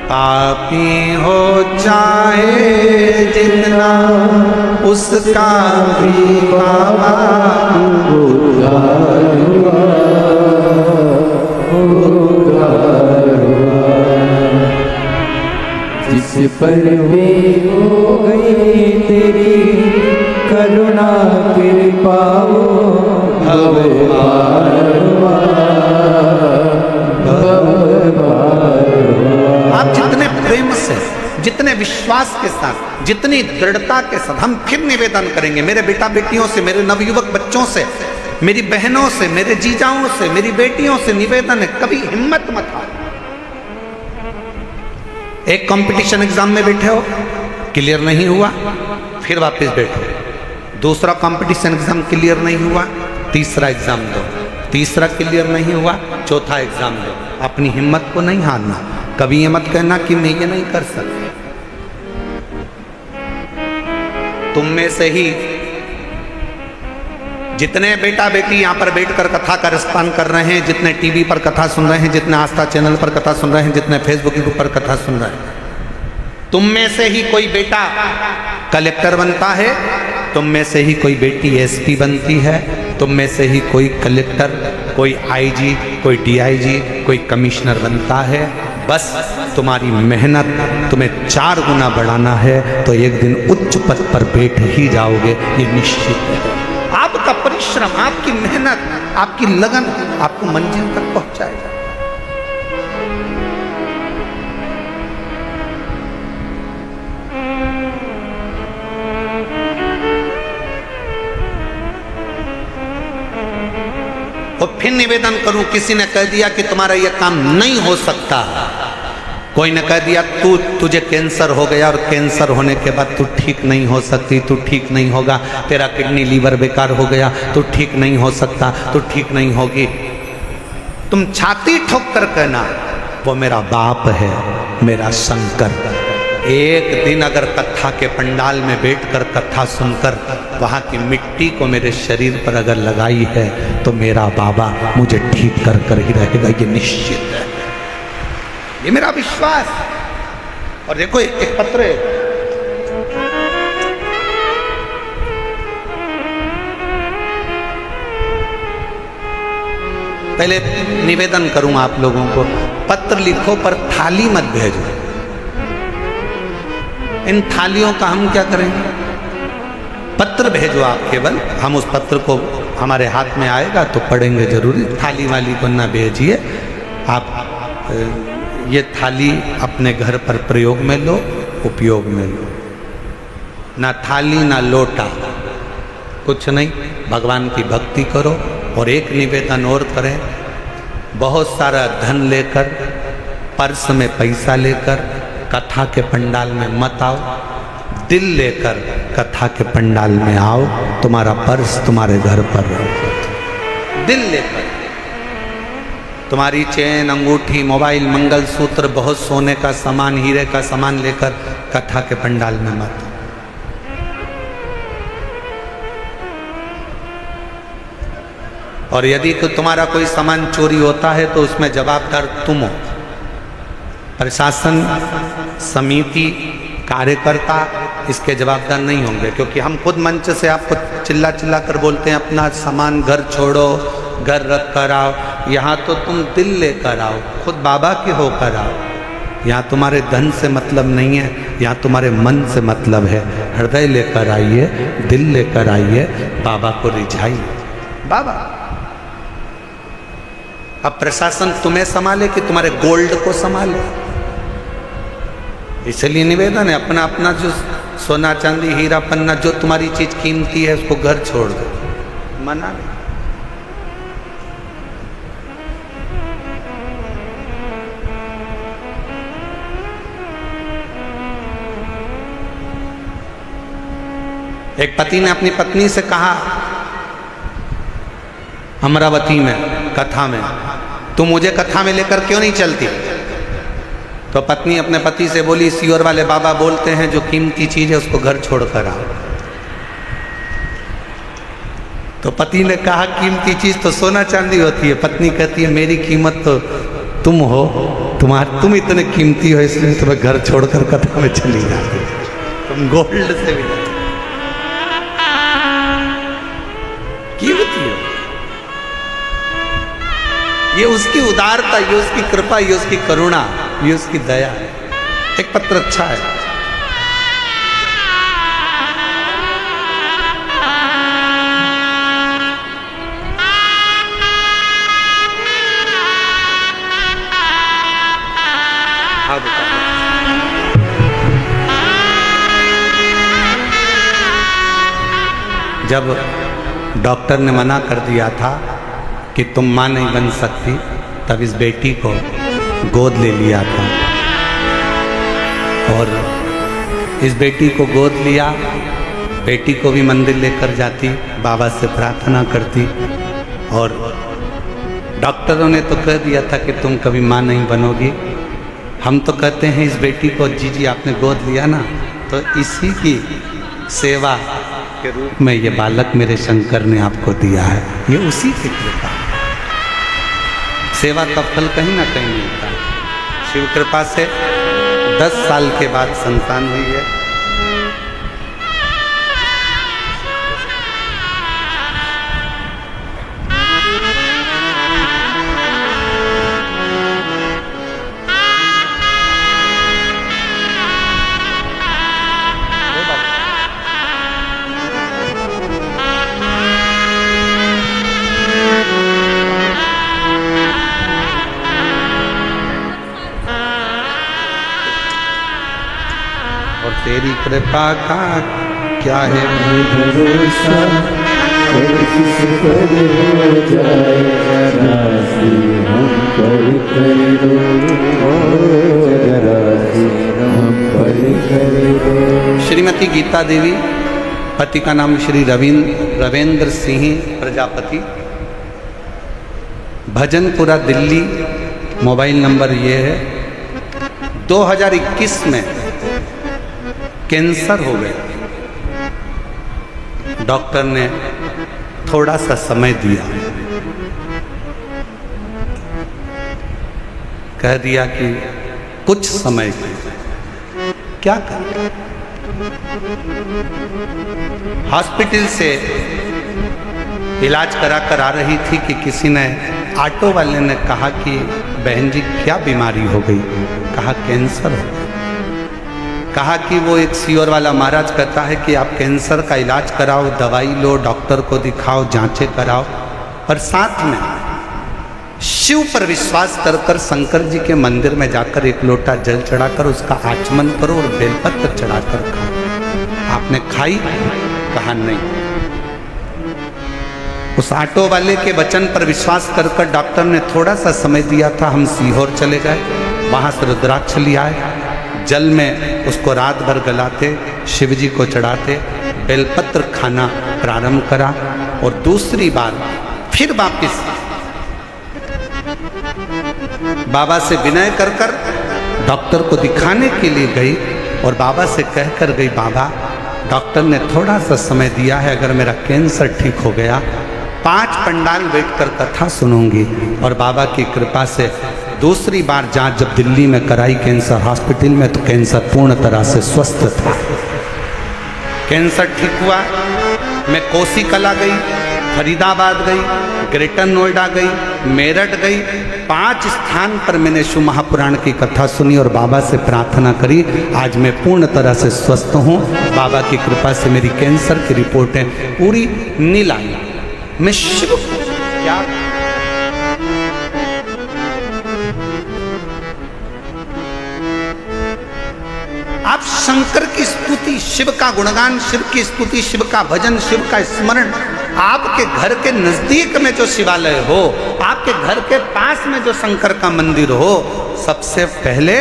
पापी हो चाहे जितना उसका भी बाबा उद्धार हुआ, उद्धार हुआ। जिस पर भी हो गई तेरी करुणा कृपा, भव पार हुआ, भव पार हुआ। आप जितने प्रेम से, जितने विश्वास के साथ, जितनी दृढ़ता के साथ हम फिर निवेदन करेंगे, मेरे बेटा बेटियों से, मेरे नवयुवक बच्चों से, मेरी बहनों से, मेरे जीजाओं से, मेरी बेटियों से निवेदन है, कभी हिम्मत मत हारो। एक कंपटीशन एग्जाम में बैठे हो, क्लियर नहीं हुआ, फिर वापस बैठो। दूसरा कंपटीशन एग्जाम क्लियर नहीं हुआ, तीसरा एग्जाम दो। तीसरा क्लियर नहीं हुआ, चौथा एग्जाम दो। अपनी हिम्मत को नहीं हारना। कभी ये मत कहना कि मैं ये नहीं कर सकता। तुम में से ही जितने बेटा बेटी यहाँ पर बैठकर कथा का रसपान कर रहे हैं, जितने टीवी पर कथा सुन रहे हैं, जितने आस्था चैनल पर कथा सुन रहे हैं, जितने फेसबुक पर कथा सुन रहे हैं, तुम में से ही कोई बेटा कलेक्टर बनता है, तुम में से ही कोई बेटी एसपी बनती है, तुम में से ही कोई कलेक्टर, कोई आईजी, कोई डीआईजी, कोई कमिश्नर बनता है। बस तुम्हारी मेहनत तुम्हें 4 गुना बढ़ाना है तो एक दिन उच्च पद पर बैठ ही जाओगे, ये निश्चित है। आपका परिश्रम, आपकी मेहनत, आपकी लगन आपको मंजिल तक पहुंचाएगा। और फिर निवेदन करूं, किसी ने कह दिया कि तुम्हारा यह काम नहीं हो सकता, कोई ने कह दिया तुझे कैंसर हो गया और कैंसर होने के बाद तू ठीक नहीं हो सकती, तू ठीक नहीं होगा, तेरा किडनी लीवर बेकार हो गया, तू ठीक नहीं हो सकता, तू ठीक नहीं होगी, तुम छाती ठोक कर कहना वो मेरा बाप है, मेरा शंकर। एक दिन अगर कथा के पंडाल में बैठकर कथा सुनकर वहाँ की मिट्टी को मेरे शरीर पर अगर लगाई है तो मेरा बाबा मुझे ठीक कर कर ही रहेगा, ये निश्चित है, ये मेरा विश्वास। और देखो एक पत्र है, पहले निवेदन करूं आप लोगों को, पत्र लिखो पर थाली मत भेजो। इन थालियों का हम क्या करेंगे? पत्र भेजो आप केवल, हम उस पत्र को हमारे हाथ में आएगा तो पढ़ेंगे जरूरी। थाली वाली को ना भेजिए आप, ये थाली अपने घर पर प्रयोग में लो, उपयोग में लो। ना थाली ना लोटा, कुछ नहीं, भगवान की भक्ति करो। और एक निवेदन और करें, बहुत सारा धन लेकर, पर्स में पैसा लेकर कथा के पंडाल में मत आओ। दिल लेकर कथा के पंडाल में आओ, तुम्हारा पर्स तुम्हारे घर पर रहेगा। दिल लेकर, तुम्हारी चेन, अंगूठी, मोबाइल, मंगलसूत्र, बहुत सोने का सामान, हीरे का सामान लेकर कथा के पंडाल में मत। और यदि तो तुम्हारा कोई सामान चोरी होता है तो उसमें जवाबदार तुम हो। प्रशासन, समिति, कार्यकर्ता इसके जवाबदार नहीं होंगे, क्योंकि हम खुद मंच से आपको चिल्ला चिल्ला कर बोलते हैं अपना सामान घर छोड़ो, घर रख कर आओ। यहाँ तो तुम दिल लेकर आओ, खुद बाबा के होकर आओ। यहाँ तुम्हारे धन से मतलब नहीं है, यहाँ तुम्हारे मन से मतलब है। हृदय लेकर आइए, दिल लेकर आइए, बाबा को रिझाइए। बाबा, अब प्रशासन तुम्हें संभाले कि तुम्हारे गोल्ड को संभाले? इसलिए निवेदन है, अपना अपना जो सोना चांदी हीरा पन्ना जो तुम्हारी चीज कीमती है उसको घर छोड़ दो, मना नहीं। एक पति ने अपनी पत्नी से कहा अमरावती में कथा में, तुम मुझे कथा में लेकर क्यों नहीं चलती? तो पत्नी अपने पति से बोली, सियोर वाले बाबा बोलते हैं जो कीमती चीज है उसको घर छोड़कर आओ। तो पति ने कहा कीमती चीज तो सोना चांदी होती है। पत्नी कहती है मेरी कीमत तो तुम हो, तुम इतने कीमती हो इसलिए तुम्हें घर छोड़कर कथा में चली जाती, तुम गोल्ड से भी कीमती हो। ये उसकी उदारता, ये उसकी कृपा, ये उसकी करुणा, ये उसकी दया है। एक पत्र अच्छा है। हाँ बेटा, जब डॉक्टर ने मना कर दिया था कि तुम मां नहीं बन सकती, तब इस बेटी को गोद ले लिया था। और इस बेटी को गोद लिया, बेटी को भी मंदिर लेकर जाती, बाबा से प्रार्थना करती। और डॉक्टरों ने तो कह दिया था कि तुम कभी मां नहीं बनोगी। हम तो कहते हैं इस बेटी को, जी आपने गोद लिया ना, तो इसी की सेवा के रूप में ये बालक मेरे शंकर ने आपको दिया है। ये उसी की कृपा, सेवा का फल कहीं ना कहीं मिलता है। शिव कृपा से 10 साल के बाद संतान हुई है। तेरी कृपा का क्या है भरोसा, कब किस पर हो जाए जरा सी हम पर कर दो, जरा सी हम पर कर दो। श्रीमती गीता देवी, पति का नाम श्री रविंद्र सिंह प्रजापति, भजनपुरा दिल्ली। मोबाइल नंबर ये है। 2021 में कैंसर हो गया। डॉक्टर ने थोड़ा सा समय दिया, कह दिया कि कुछ समय क्या कर। हॉस्पिटल से इलाज करा कर आ रही थी कि किसी ने, ऑटो वाले ने कहा कि बहन जी क्या बीमारी हो गई? कहा कैंसर हो गया। कहा कि वो एक सीवर वाला महाराज कहता है कि आप कैंसर का इलाज कराओ, दवाई लो, डॉक्टर को दिखाओ, जांचें कराओ, और साथ में शिव पर विश्वास कर कर शंकर जी के मंदिर में जाकर एक लोटा जल चढ़ाकर उसका आचमन करो और बेलपत्र चढ़ाकर खाओ। आपने खाई? कहा नहीं। उस ऑटो वाले के वचन पर विश्वास कर कर डॉक्टर ने थोड़ा सा समय दिया था। हम सीहोर चले गए, वहां से रुद्राक्ष लिया आए, जल में उसको रात भर गलाते, शिव जी को चढ़ाते, बेलपत्र खाना प्रारंभ करा, और दूसरी बार फिर वापिस बाबा से विनय कर कर डॉक्टर को दिखाने के लिए गई, और बाबा से कहकर गई, बाबा डॉक्टर ने थोड़ा सा समय दिया है, अगर मेरा कैंसर ठीक हो गया 5 पंडाल बैठकर कथा सुनूंगी। और बाबा की कृपा से दूसरी बार जांच जब दिल्ली में कराई कैंसर हॉस्पिटल में, तो कैंसर पूर्ण तरह से स्वस्थ था। कैंसर ठीक हुआ। मैं कोसी कला गई, फरीदाबाद गई, ग्रेटर नोएडा गई, मेरठ गई, 5 स्थान पर मैंने शिव महापुराण की कथा सुनी और बाबा से प्रार्थना करी। आज मैं पूर्ण तरह से स्वस्थ हूँ। बाबा की कृपा से मेरी कैंसर की रिपोर्टें पूरी नील आई। मैं शिव क्या आप शंकर की स्तुति, शिव का गुणगान, शिव की स्तुति, शिव का भजन, शिव का स्मरण, आपके घर के नजदीक में जो शिवालय हो, आपके घर के पास में जो शंकर का मंदिर हो, सबसे पहले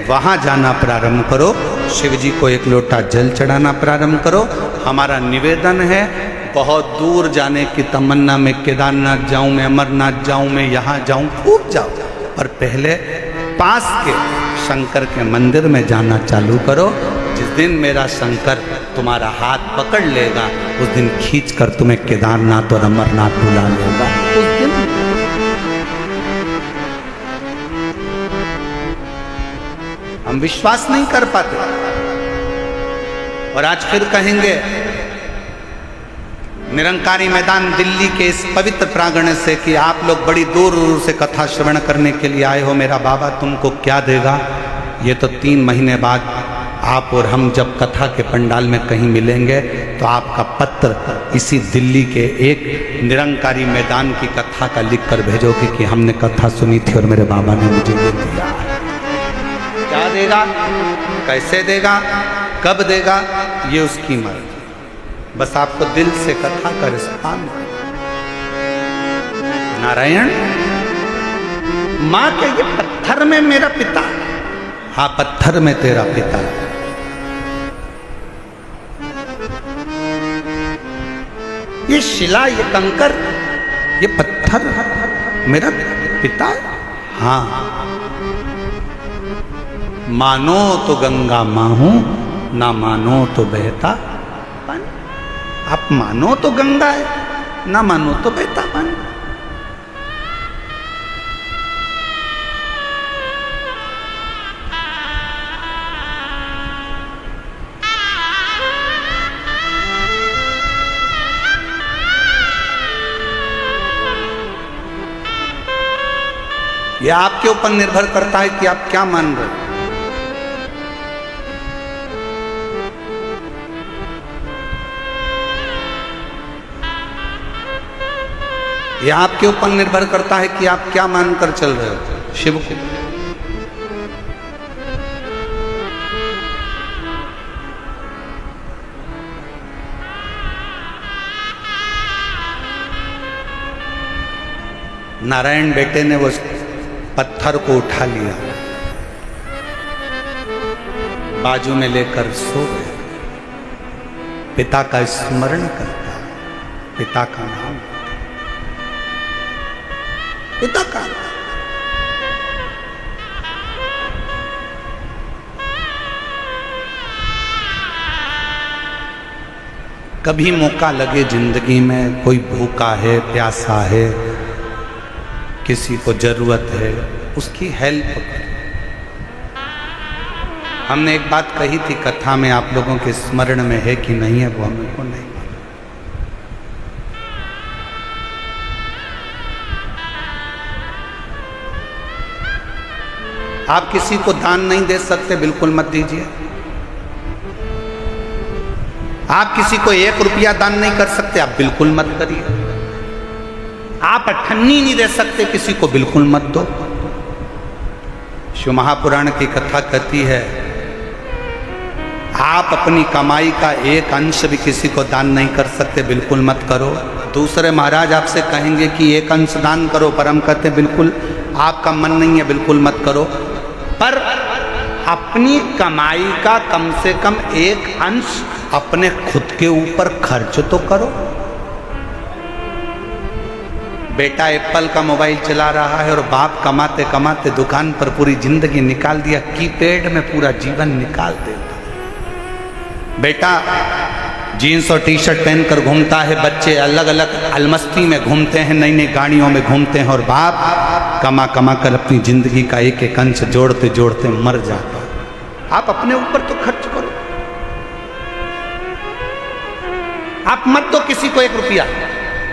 वहां जाना प्रारंभ करो। शिव जी को एक लोटा जल चढ़ाना प्रारंभ करो। हमारा निवेदन है, बहुत दूर जाने की तमन्ना में केदारनाथ जाऊं, मैं अमरनाथ जाऊं, मैं यहाँ जाऊं, खूब जाओ, पर पहले पास के शंकर के मंदिर में जाना चालू करो। जिस दिन मेरा शंकर तुम्हारा हाथ पकड़ लेगा, उस दिन खींच कर तुम्हें केदारनाथ और अमरनाथ बुला लेगा। उस दिन हम विश्वास नहीं कर पाते, और आज फिर कहेंगे निरंकारी मैदान दिल्ली के इस पवित्र प्रांगण से कि आप लोग बड़ी दूर दूर से कथा श्रवण करने के लिए आए हो, मेरा बाबा तुमको क्या देगा। ये तो 3 महीने बाद आप और हम जब कथा के पंडाल में कहीं मिलेंगे, तो आपका पत्र इसी दिल्ली के एक निरंकारी मैदान की कथा का लिख कर भेजोगे कि हमने कथा सुनी थी और मेरे बाबा ने मुझे ये दिया। क्या देगा, कैसे देगा, कब देगा, ये उसकी मर्जी। बस आपको दिल से कथा का रिस्पान। नारायण माँ के ये पत्थर में मेरा पिता, हाँ पत्थर में तेरा पिता, ये शिला, ये कंकर, ये पत्थर मेरा पिता, हाँ मानो तो गंगा माँ हूं, ना मानो तो बहता पानी। आप मानो तो गंगा है, ना मानो तो बहता पानी। यह आपके ऊपर निर्भर करता है कि आप क्या मान रहे हो। यह आपके ऊपर निर्भर करता है कि आप क्या मानकर चल रहे हो शिव को। नारायण बेटे ने वो पत्थर को उठा लिया, बाजू में लेकर सो गए। पिता का स्मरण करता, पिता का नाम, पिता का। कभी मौका लगे जिंदगी में, कोई भूखा है, प्यासा है, किसी को जरूरत है, उसकी हेल्प करें। हमने एक बात कही थी कथा में, आप लोगों के स्मरण में है कि नहीं है वो हमको नहीं। आप किसी को दान नहीं दे सकते, बिल्कुल मत दीजिए। आप किसी को 1 रुपया दान नहीं कर सकते, आप बिल्कुल मत करिए। आप अठन्नी नहीं दे सकते किसी को, बिल्कुल मत दो। शिव महापुराण की कथा कहती है आप अपनी कमाई का 1 अंश भी किसी को दान नहीं कर सकते, बिल्कुल मत करो। दूसरे महाराज आपसे कहेंगे कि 1 अंश दान करो, पर हम कहते हैं बिल्कुल आपका मन नहीं है, बिल्कुल मत करो। पर अपनी कमाई का कम से कम 1 अंश अपने खुद के ऊपर खर्च तो करो। बेटा एप्पल का मोबाइल चला रहा है और बाप कमाते कमाते दुकान पर पूरी जिंदगी निकाल दिया, कीपैड में पूरा जीवन निकाल देता। बेटा जीन्स और टी शर्ट पहनकर घूमता है, बच्चे अलग अलग अलमस्ती में घूमते हैं, नई नई गाड़ियों में घूमते हैं, और बाप कमा कमा कर अपनी जिंदगी का 1 अंश जोड़ते जोड़ते मर जाता। आप अपने ऊपर तो खर्च करो, आप मत दो किसी को 1 रुपया।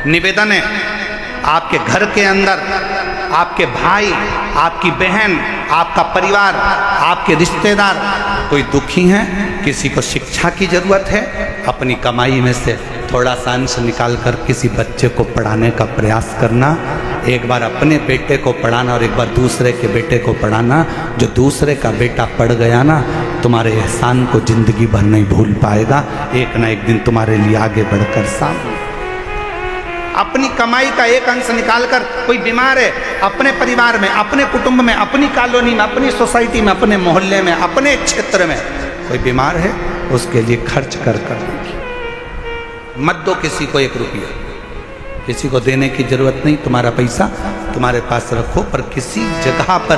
निवेदन है आपके घर के अंदर आपके भाई, आपकी बहन, आपका परिवार, आपके रिश्तेदार कोई दुखी हैं, किसी को शिक्षा की जरूरत है, अपनी कमाई में से थोड़ा सा अंश निकाल कर किसी बच्चे को पढ़ाने का प्रयास करना। एक बार अपने बेटे को पढ़ाना और एक बार दूसरे के बेटे को पढ़ाना। जो दूसरे का बेटा पढ़ गया ना, तुम्हारे एहसान को जिंदगी भर नहीं भूल पाएगा, एक ना एक दिन तुम्हारे लिए आगे बढ़कर सामने। अपनी कमाई का 1 अंश निकालकर, कोई बीमार है अपने परिवार में, अपने कुटुंब में, अपनी कॉलोनी में, अपनी सोसाइटी में, अपने मोहल्ले में, अपने क्षेत्र में कोई बीमार है, उसके लिए खर्च कर देखिए। मत दो किसी को 1 रुपया, किसी को देने की जरूरत नहीं। तुम्हारा पैसा तुम्हारे पास रखो, पर किसी जगह पर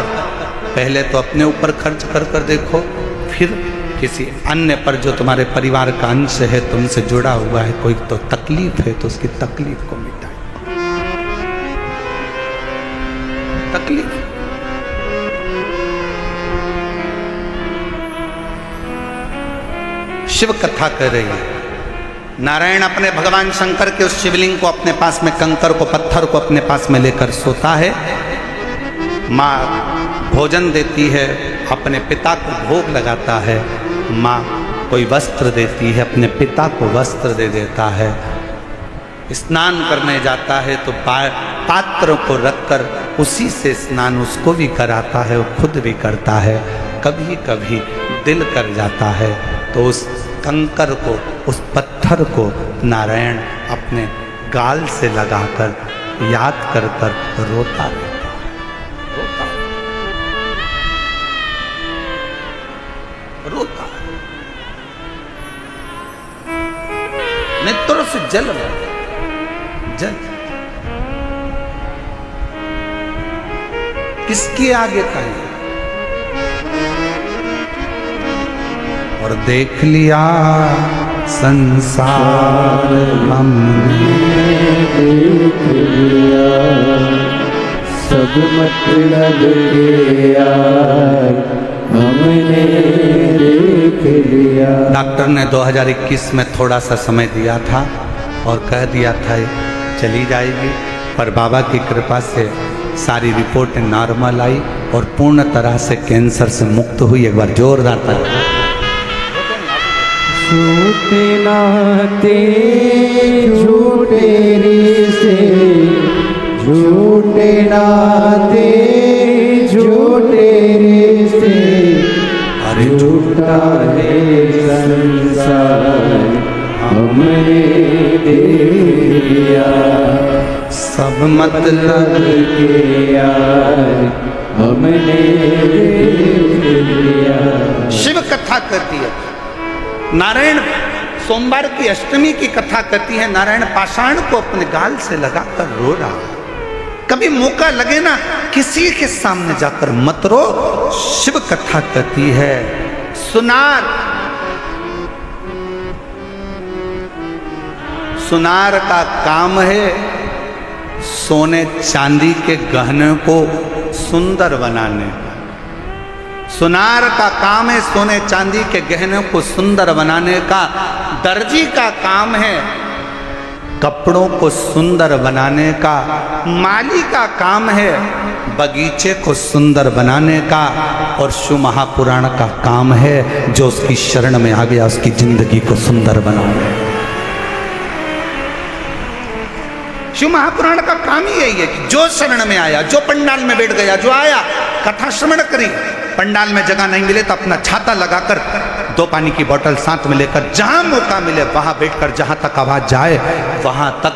पहले तो अपने ऊपर खर्च कर देखो, फिर किसी अन्य पर जो तुम्हारे परिवार का अंश है, तुमसे जुड़ा हुआ है, कोई तो तकलीफ है तो उसकी तकलीफ को मिटाए। तकलीफ शिव कथा कह रही है। नारायण अपने भगवान शंकर के उस शिवलिंग को अपने पास में, कंकर को, पत्थर को अपने पास में लेकर सोता है। माँ भोजन देती है, अपने पिता को भोग लगाता है। माँ कोई वस्त्र देती है, अपने पिता को वस्त्र दे देता है। स्नान करने जाता है तो पात्र को रखकर उसी से स्नान उसको भी कराता है, वो खुद भी करता है। कभी कभी दिल कर जाता है तो उस कंकर को, उस पत्थर को नारायण अपने गाल से लगाकर याद कर कर रोता रहता है, रोता है। नेत्रों से जल जल किसके आगे कहें। और देख लिया संसार हमने, देख लिया सब मतलब के यार हमने देख लिया। डॉक्टर ने 2021 में थोड़ा सा समय दिया था और कह दिया था चली जाएगी, पर बाबा की कृपा से सारी रिपोर्ट नॉर्मल आई और पूर्ण तरह से कैंसर से मुक्त हुई। एक बार जोरदार ताली। झूठे नाते झूठे रिश्ते, झूठे नाते झूठे रिश्ते, अरे झूठा है संसार हमने देख लिया। सब मतलब के यार हमने देख लिया। शिव कथा करती है। नारायण सोमवार की अष्टमी की कथा करती है। नारायण पाषाण को अपने गाल से लगाकर रो रहा है। कभी मौका लगे ना किसी के सामने जाकर मत रो। शिव कथा कहती है सुनार, सुनार का काम है सोने चांदी के गहने को सुंदर बनाने का। सुनार का काम है सोने चांदी के गहनों को सुंदर बनाने का। दर्जी का काम है कपड़ों को सुंदर बनाने का माली का काम है, बगीचे को सुंदर बनाने का, और शिव महापुराण का काम है जो उसकी शरण में आ गया उसकी जिंदगी को सुंदर बनाए। शिव महापुराण का काम ही यही है कि जो शरण में आया, जो पंडाल में बैठ गया, जो आया, कथा श्रवण करी, पंडाल में जगह नहीं मिले तो अपना छाता लगाकर 2 पानी की बोतल साथ में लेकर जहां मौका मिले वहां बैठकर जहां तक आवाज जाए वहां तक,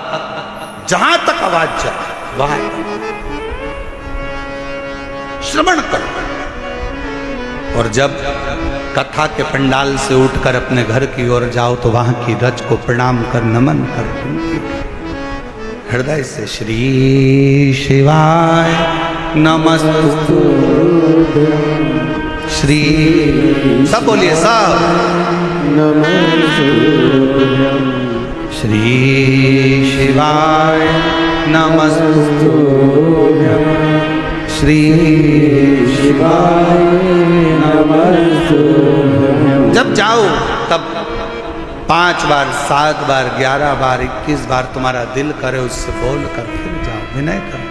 जहां तक आवाज जाए वहां श्रवण करो। और जब कथा के पंडाल से उठकर अपने घर की ओर जाओ तो वहां की रज को प्रणाम कर, नमन कर, हृदय से श्री शिवाय नमस्तु, श्री, सब बोलिए सब, श्री शिवाय नमस्तु, श्री शिवाय नमस्तु। जब जाओ तब 5 बार, 7 बार, 11 बार, 21 बार तुम्हारा दिल करे उससे बोल कर फिर जाओ, विनय कर।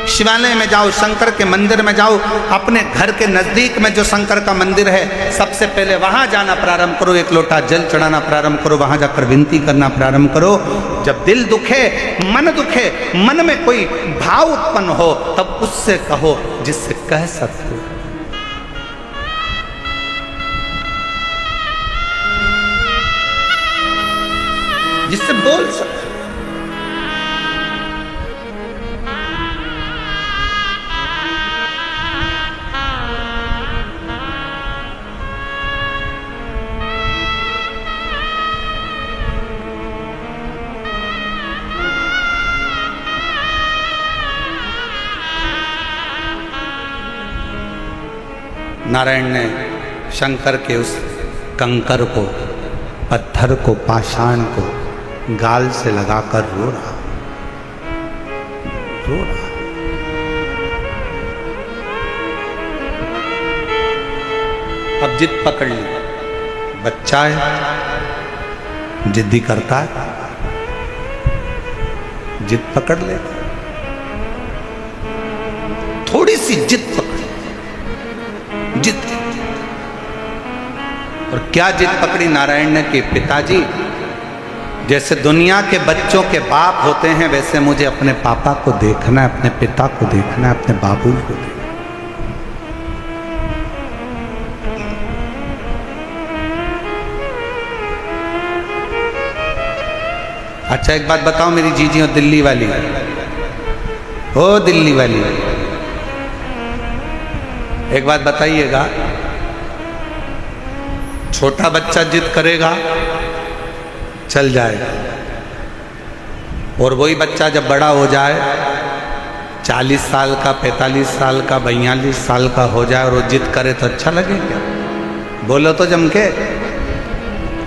शिवालय में जाओ, शंकर के मंदिर में जाओ, अपने घर के नजदीक में जो शंकर का मंदिर है सबसे पहले वहां जाना प्रारंभ करो, 1 लोटा जल चढ़ाना प्रारंभ करो, वहां जाकर विनती करना प्रारंभ करो। जब दिल दुखे, मन दुखे, मन में कोई भाव उत्पन्न हो तब उससे कहो जिससे कह सकते हो। जिससे बोल सकते। नारायण ने शंकर के उस कंकर को, पत्थर को, पाषाण को गाल से लगाकर रो रहा। अब जिद पकड़ ली, बच्चा है, जिद्दी करता है, जिद पकड़ ले, थोड़ी सी जिद पकड़, जिद। और क्या जिद पकड़ी नारायण ने कि पिताजी, जैसे दुनिया के बच्चों के बाप होते हैं वैसे मुझे अपने पापा को देखना है, अपने पिता को देखना है, अपने बाबू को देखना। अच्छा एक बात बताओ मेरी जीजी और दिल्ली वाली, ओ दिल्ली वाली, एक बात बताइएगा, छोटा बच्चा जिद करेगा चल जाएगा, और वही बच्चा जब बड़ा हो जाए 40 साल का, 45 साल का, 42 साल का हो जाए और वो जिद करे तो अच्छा लगे क्या? बोलो तो जम के,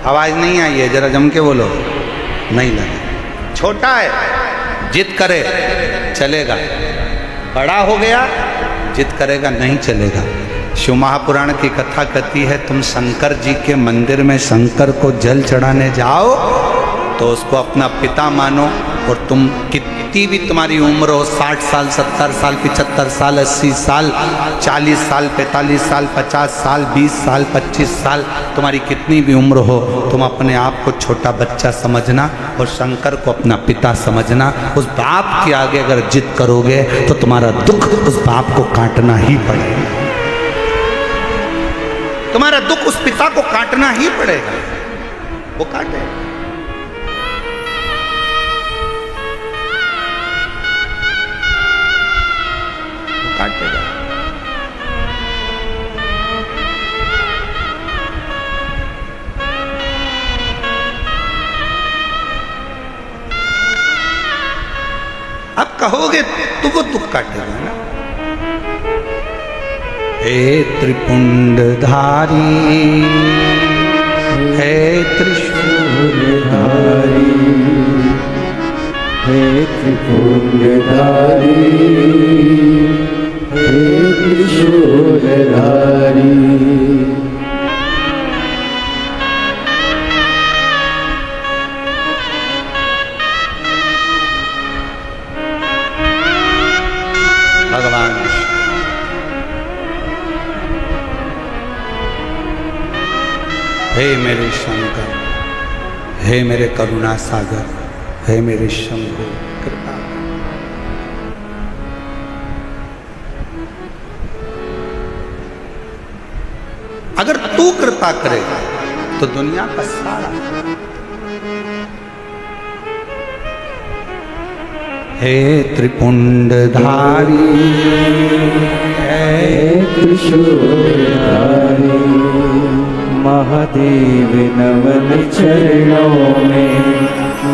आवाज नहीं आई है, जरा जम के बोलो, नहीं लगे। छोटा है जिद करे चलेगा, बड़ा हो गया जिद करेगा नहीं चलेगा। शिव महापुराण की कथा कहती है तुम शंकर जी के मंदिर में शंकर को जल चढ़ाने जाओ तो उसको अपना पिता मानो, और तुम कितनी भी तुम्हारी उम्र हो, 60 साल, 70 साल, 75 साल, 80 साल, 40 साल, 45 साल, 50 साल, 20 साल, 25 साल, तुम्हारी कितनी भी उम्र हो, तुम अपने आप को छोटा बच्चा समझना और शंकर को अपना पिता समझना। उस बाप के आगे अगर जिद करोगे तो तुम्हारा दुख उस बाप को काटना ही पड़ेगा, तुम्हारा दुख उस पिता को काटना ही पड़ेगा, वो काटे। काटेगा। अब कहोगे तो वो दुख काटेगा ना। हे त्रिपुंडधारी, हे त्रिशूलधारी, हे त्रिपुंडधारी, हे त्रिशूलधारी, हे मेरे शंकर, हे मेरे करुणा सागर, हे मेरे शंभु कृपा। अगर तू कृपा करेगा तो दुनिया का सारा। हे त्रिपुंडधारी, हे त्रिशूलधारी, महादेव नमन चरणों में,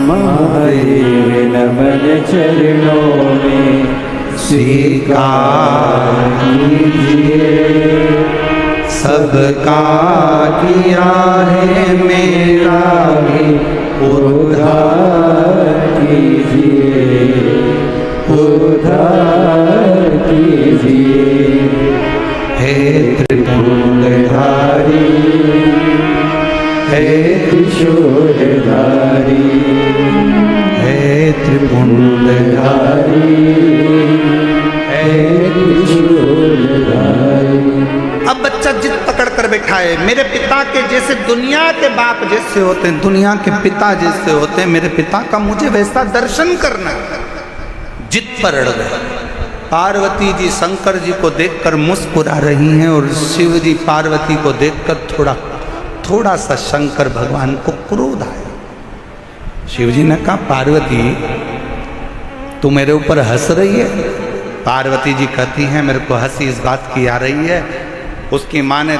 महादेव नमन चरणों में, स्वीकार कीजिए सबका किया है, मेरा भी उद्धार कीजिए, उद्धार कीजिए। हे त्रिपुंडधारी, हे त्रिशूलधारी, हे त्रिपुंडधारी, हे त्रिशूलधारी। अब बच्चा जिद पकड़ कर बैठा है, मेरे पिता के जैसे दुनिया के बाप जैसे होते हैं, दुनिया के पिता जैसे होते हैं, मेरे पिता का मुझे वैसा दर्शन करना। जिद पर अड़ गए। पार्वती जी शंकर जी को देखकर मुस्कुरा रही हैं और शिव जी पार्वती को देखकर थोड़ा सा शंकर भगवान को क्रोध आया। शिव जी ने कहा, पार्वती तू मेरे ऊपर हंस रही है? पार्वती जी कहती हैं, मेरे को हंसी इस बात की आ रही है, उसकी माँ ने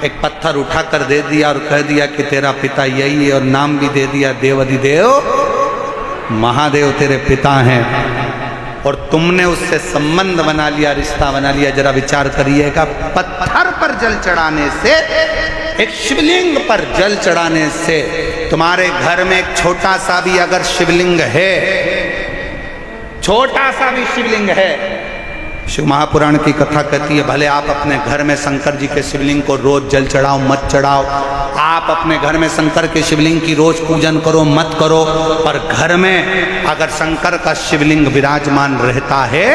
एक पत्थर उठाकर दे दिया और कह दिया कि तेरा पिता यही है, और नाम भी दे दिया देवाधिदेव, महादेव तेरे पिता हैं, और तुमने उससे संबंध बना लिया, रिश्ता बना लिया। जरा विचार करिएगा, पत्थर पर जल चढ़ाने से, एक शिवलिंग पर जल चढ़ाने से, तुम्हारे घर में एक छोटा सा भी अगर शिवलिंग है, छोटा सा भी शिवलिंग है, शिव महापुराण की कथा कहती है, भले आप अपने घर में शंकर जी के शिवलिंग को रोज जल चढ़ाओ मत चढ़ाओ, आप अपने घर में शंकर के शिवलिंग की रोज पूजन करो मत करो, पर घर में अगर शंकर का शिवलिंग विराजमान रहता है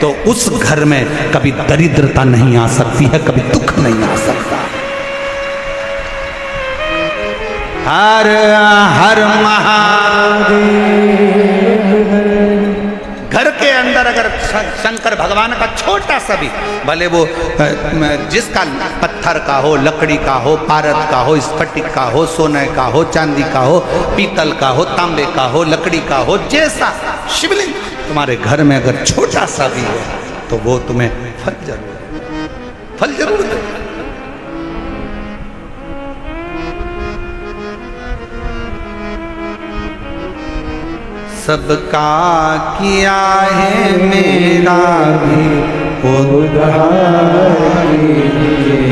तो उस घर में कभी दरिद्रता नहीं आ सकती है, कभी दुख नहीं आ सकता। हर हर महादेव। घर के अंदर अगर शंकर भगवान का छोटा सा भी, भले वो जिसका पत्थर का हो, लकड़ी का हो, पारद का हो, स्फटिक का हो, सोने का हो, चांदी का हो, पीतल का हो, तांबे का हो, लकड़ी का हो, जैसा शिवलिंग तुम्हारे घर में अगर छोटा सा भी हो तो वो तुम्हें फल जरूर दे। सबका किया है, मेरा भी उद्धार कीजिए।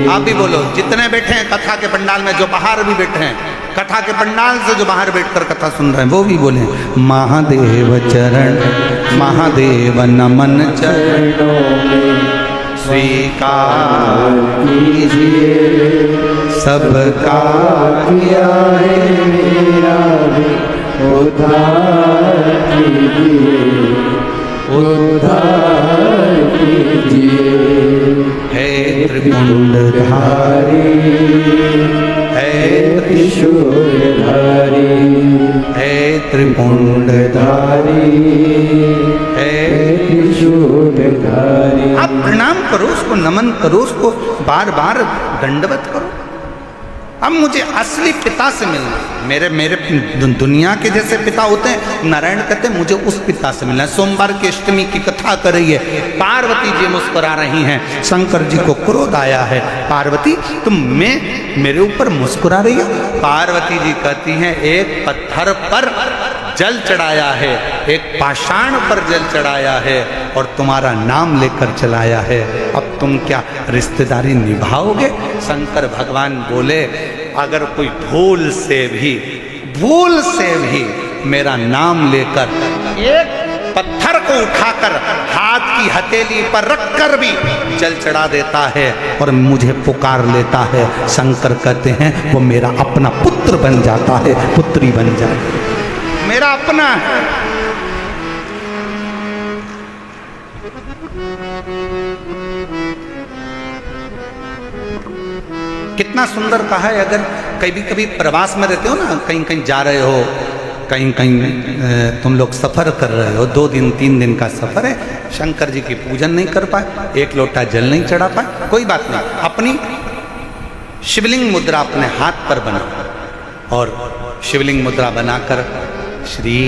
आप भी बोलो, जितने बैठे हैं कथा के पंडाल में, जो बाहर भी बैठे हैं कथा के पंडाल से, जो बाहर बैठकर कथा सुन रहे हैं, वो भी बोले, महादेव चरण, महादेव नमन चरणों में स्वीकार कीजिए, सबका किया है, मेरा भी उद्धार कीजिए, उद्धार कीजिए। हे त्रिपुंडधारी, हे त्रिशूलधारी, हे त्रिपुंडधारी, हे त्रिशूलधारी। आप प्रणाम करो उसको, नमन करो उसको, बार बार दंडवत करो। अब मुझे असली पिता से मिलना, मेरे दुनिया के जैसे पिता होते हैं, नारायण कहते हैं मुझे उस पिता से मिलना है। सोमवार की अष्टमी की कथा कर रही है, पार्वती जी मुस्कुरा रही हैं, शंकर जी को क्रोध आया है, पार्वती तुम मेरे ऊपर मुस्कुरा रही हो? पार्वती जी कहती हैं, एक पत्थर पर जल चढ़ाया है, एक पाषाण पर जल चढ़ाया है और तुम्हारा नाम लेकर चलाया है, अब तुम क्या रिश्तेदारी निभाओगे? शंकर भगवान बोले, अगर कोई भूल से भी मेरा नाम लेकर एक पत्थर को उठाकर हाथ की हथेली पर रखकर भी जल चढ़ा देता है और मुझे पुकार लेता है, शंकर कहते हैं वो मेरा अपना पुत्र बन जाता है, पुत्री बन जाए, मेरा अपना है। कितना सुंदर कहा है। अगर कभी कभी प्रवास में रहते हो ना, कहीं कहीं जा रहे हो, कहीं कहीं तुम लोग सफ़र कर रहे हो, 2 दिन 3 दिन का सफ़र है, शंकर जी की पूजन नहीं कर पाए, 1 लोटा जल नहीं चढ़ा पाए, कोई बात नहीं, अपनी शिवलिंग मुद्रा अपने हाथ पर बनाओ और शिवलिंग मुद्रा बनाकर श्री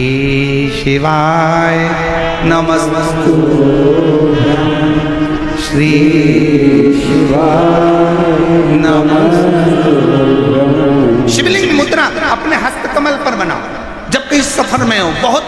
शिवाय नमस्तु, श्री शिवाय नमस्तु। शिवलिंग मुद्रा अपने हस्त कमल पर बनाओ। जब कहीं सफर में हो, बहुत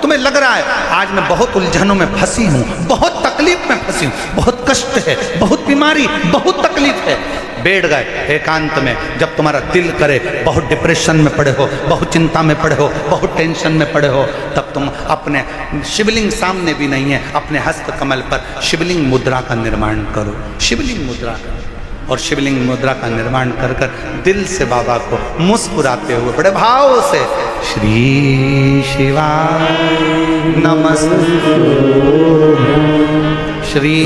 तुम्हें लग रहा है आज मैं बहुत उलझनों में फंसी हूँ, बहुत तकलीफ में फंसी हूँ, बहुत कष्ट है, बहुत बीमारी, बहुत तकलीफ है, बैठ गए एकांत में, जब तुम्हारा दिल करे, बहुत डिप्रेशन में पड़े हो, बहुत चिंता में पड़े हो, बहुत टेंशन में पड़े हो, तब तुम अपने शिवलिंग सामने भी नहीं है, अपने हस्त कमल पर शिवलिंग मुद्रा का निर्माण करो, शिवलिंग मुद्रा का। और शिवलिंग मुद्रा का निर्माण कर कर दिल से बाबा को मुस्कुराते हुए बड़े भाव से श्री शिवाय नमस्तु, श्री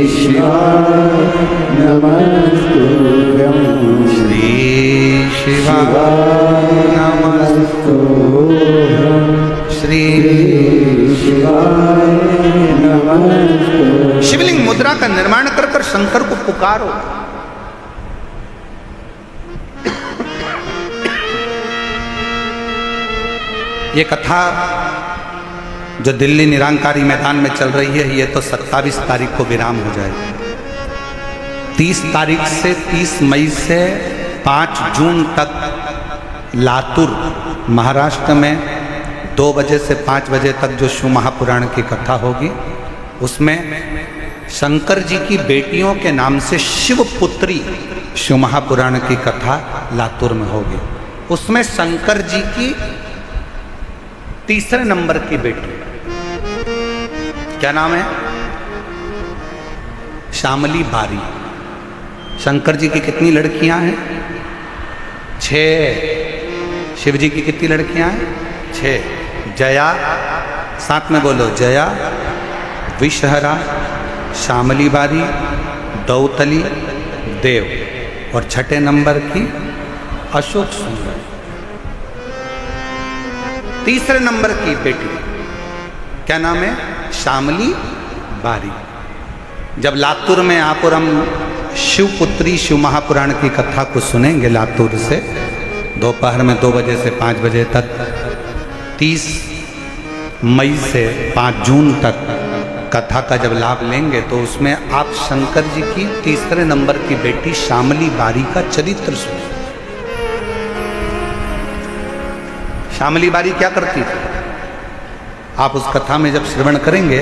शिवाय नमस्तुभ्यं, श्री शिवाय नमस्तु, श्री शिवाय नमस्तु। शिवलिंग मुद्रा का निर्माण कर कर शंकर को पुकारो। ये कथा जो दिल्ली निरंकारी मैदान में चल रही है, ये तो 27 तारीख को विराम हो जाएगी। 30 तारीख से 30 मई से 5 जून तक लातूर महाराष्ट्र में 2 बजे से 5 बजे तक जो शिव महापुराण की कथा होगी, उसमें शंकर जी की बेटियों के नाम से शिवपुत्री शिव महापुराण की कथा लातूर में होगी। उसमें शंकर जी की तीसरे नंबर की बेटी, क्या नाम है? श्यामली बारी। शंकर जी की कितनी लड़कियां हैं? 6। शिव जी की कितनी लड़कियां हैं? 6। जया, साथ में बोलो, जया, विषहरा, श्यामली बारी, दौतली, देव, और 6ठे नंबर की अशोक सुंदर। तीसरे नंबर की बेटी क्या नाम है? श्यामली बारी। जब लातूर में आप और हम शिवपुत्री शिव महापुराण की कथा को सुनेंगे लातूर से, दोपहर में 2 बजे से 5 बजे तक, 30 मई से 5 जून तक कथा का जब लाभ लेंगे, तो उसमें आप शंकर जी की तीसरे नंबर की बेटी श्यामली बारी का चरित्र सुनिए। श्यामली बारी क्या करती थी? आप उस कथा में जब श्रवण करेंगे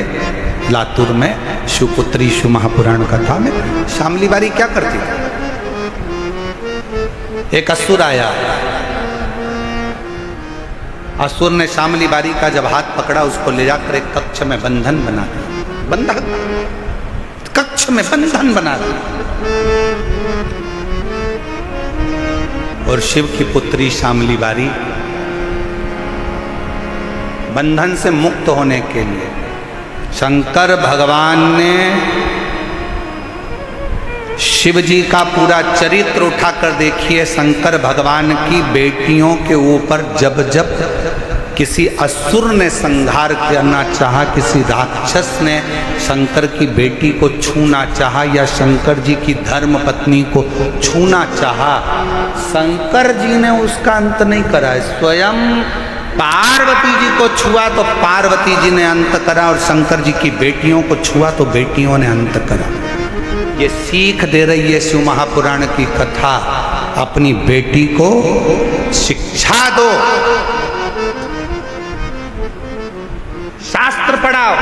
लातूर में शिवपुत्री शिव महापुराण कथा में, श्यामली बारी क्या करती थी? एक असुर आया, असुर ने श्यामली बारी का जब हाथ पकड़ा, उसको ले जाकर एक कक्ष में बंधन बना दिया। बंधन, कक्ष में बंधन बना दिया। और शिव की पुत्री श्यामली बारी बंधन से मुक्त होने के लिए शंकर भगवान ने शिव जी का पूरा चरित्र उठाकर देखिए। शंकर भगवान की बेटियों के ऊपर जब जब किसी असुर ने संहार करना चाहा, किसी राक्षस ने शंकर की बेटी को छूना चाहा या शंकर जी की धर्म पत्नी को छूना चाहा, शंकर जी ने उसका अंत नहीं करा। स्वयं पार्वती जी को छुआ तो पार्वती जी ने अंत करा, और शंकर जी की बेटियों को छुआ तो बेटियों ने अंत करा। ये सीख दे रही है शिव महापुराण की कथा। अपनी बेटी को शिक्षा दो, शास्त्र पढ़ाओ,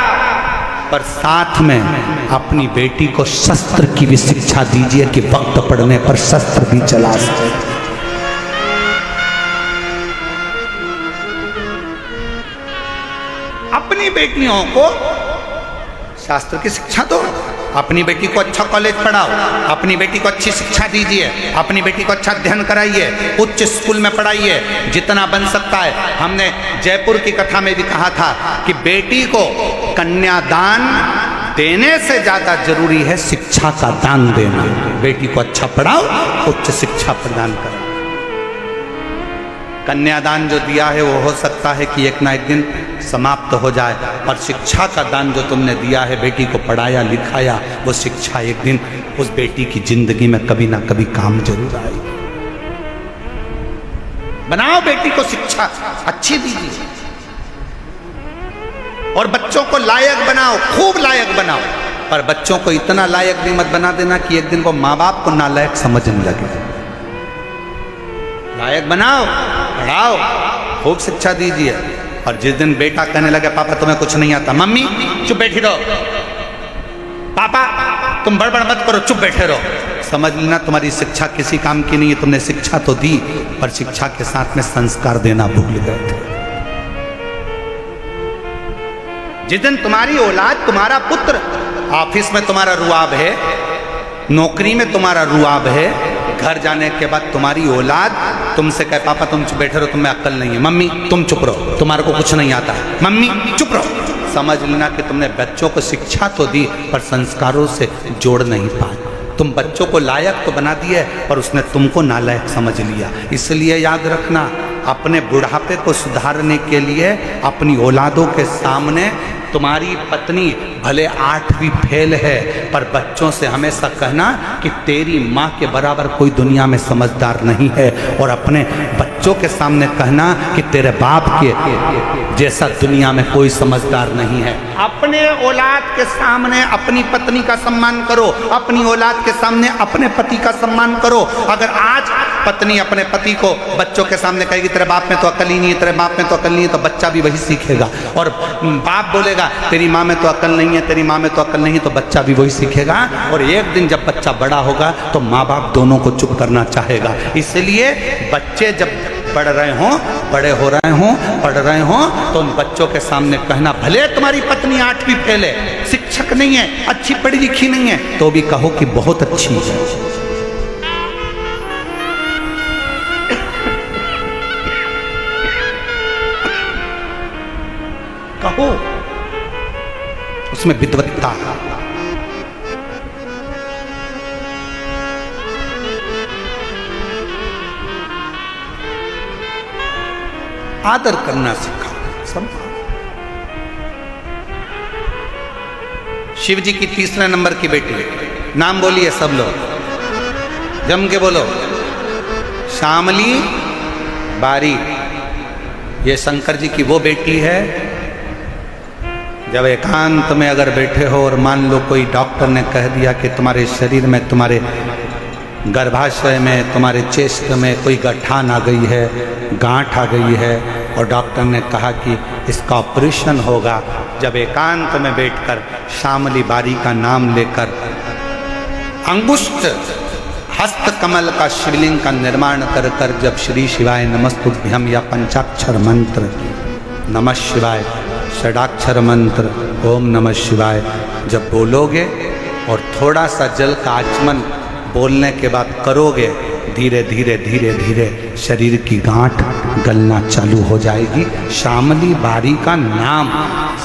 पर साथ में अपनी बेटी को शस्त्र की भी शिक्षा दीजिए कि वक्त पड़ने पर शस्त्र भी चला सके। अपनी बेटियों को शास्त्र की शिक्षा दो, अपनी बेटी को अच्छा कॉलेज पढ़ाओ, अपनी बेटी को अच्छी शिक्षा दीजिए, अपनी बेटी को अच्छा अध्ययन कराइए, उच्च स्कूल में पढ़ाइए, जितना बन सकता है। हमने जयपुर की कथा में भी कहा था कि बेटी को कन्यादान देने से ज्यादा जरूरी है शिक्षा का दान देना। बेटी को अच्छा पढ़ाओ, उच्च शिक्षा प्रदान करो। कन्यादान जो दिया है वो हो सकता है कि एक ना एक दिन समाप्त हो जाए, पर शिक्षा का दान जो तुमने दिया है, बेटी को पढ़ाया लिखाया, वो शिक्षा एक दिन उस बेटी की जिंदगी में कभी ना कभी काम जरूर आएगी। बनाओ बेटी को शिक्षा अच्छी दीजिए और बच्चों को लायक बनाओ, खूब लायक बनाओ। पर बच्चों को इतना लायक भी मत बना देना कि एक दिन को माँ बाप को नालायक समझने लगे। लायक बनाओ, पढ़ाओ, खूब शिक्षा दीजिए। और जिस दिन बेटा कहने लगे पापा तुम्हें कुछ नहीं आता, मम्मी चुप बैठी रहो, पापा तुम बड़बड़ मत करो, चुप बैठे रहो, समझ लेना तुम्हारी शिक्षा किसी काम की नहीं है। तुमने शिक्षा तो दी, पर शिक्षा के साथ में संस्कार देना भूल गए थे। जिस दिन तुम्हारी औलाद, तुम्हारा पुत्र ऑफिस में तुम्हारा रुआब है, नौकरी में तुम्हारा रुआब है, घर जाने के बाद तुम्हारी औलाद तुमसे कहे पापा तुम चुप बैठे रहो, तुम्हें अक्ल नहीं है, मम्मी तुम चुप रहो, तुम्हारे को कुछ नहीं आता, मम्मी चुप रहो, समझ लेना कि तुमने बच्चों को शिक्षा तो दी पर संस्कारों से जोड़ नहीं पाए। तुम बच्चों को लायक तो बना दिए पर उसने तुमको नालायक समझ लिया। इसलिए याद रखना, अपने बुढ़ापे को सुधारने के लिए अपनी औलादों के सामने तुम्हारी पत्नी भले 8वीं फेल है, पर बच्चों से हमेशा कहना कि तेरी माँ के बराबर कोई दुनिया में समझदार नहीं है, और अपने बच्चों के सामने कहना कि तेरे बाप के जैसा दुनिया में कोई समझदार नहीं है। अपने औलाद के सामने अपनी पत्नी का सम्मान करो, अपनी औलाद के सामने अपने पति का सम्मान करो। अगर आज पत्नी अपने पति को बच्चों के सामने कहेगी तेरे बाप में तो अकल ही नहीं है, तेरे बाप में तो अकल नहीं है, तो बच्चा भी वही सीखेगा। और बाप बोलेगा तेरी माँ में तो अकल नहीं है, तेरी माँ में तो अकल नहीं है, तो बच्चा भी वही सीखेगा। और एक दिन जब बच्चा बड़ा होगा तो माँ बाप दोनों को चुप करना चाहेगा। इसलिए बच्चे जब पढ़ रहे हों, बड़े हो रहे हों, पढ़ रहे हों, तो उन बच्चों के सामने कहना भले तुम्हारी पत्नी 8वीं फेल है, शिक्षक नहीं है, अच्छी पढ़ी लिखी नहीं है, तो भी कहो कि बहुत अच्छी है। कहो उसमें विद्वत्ता। आदर करना सिखाओ। सम्मान। शिव जी की 3 नंबर की बेटी, नाम बोलिए सब लोग, जम के बोलो, श्यामली बारी। ये शंकर जी की वो बेटी है, जब एकांत में अगर बैठे हो और मान लो कोई डॉक्टर ने कह दिया कि तुम्हारे शरीर में, तुम्हारे गर्भाशय में, तुम्हारे चेस्ट में कोई गठान आ गई है, गांठ आ गई है, और डॉक्टर ने कहा कि इसका ऑपरेशन होगा, जब एकांत में बैठकर श्यामली बारी का नाम लेकर अंगुष्ठ हस्त कमल का शिवलिंग का निर्माण कर कर जब श्री शिवाय नमस्तुभ्यम या पंचाक्षर मंत्र नमः शिवाय, षडाक्षर मंत्र ओम नमः शिवाय जब बोलोगे और थोड़ा सा जल का आचमन बोलने के बाद करोगे, धीरे धीरे धीरे धीरे शरीर की गांठ गलना चालू हो जाएगी। श्यामली बारी का नाम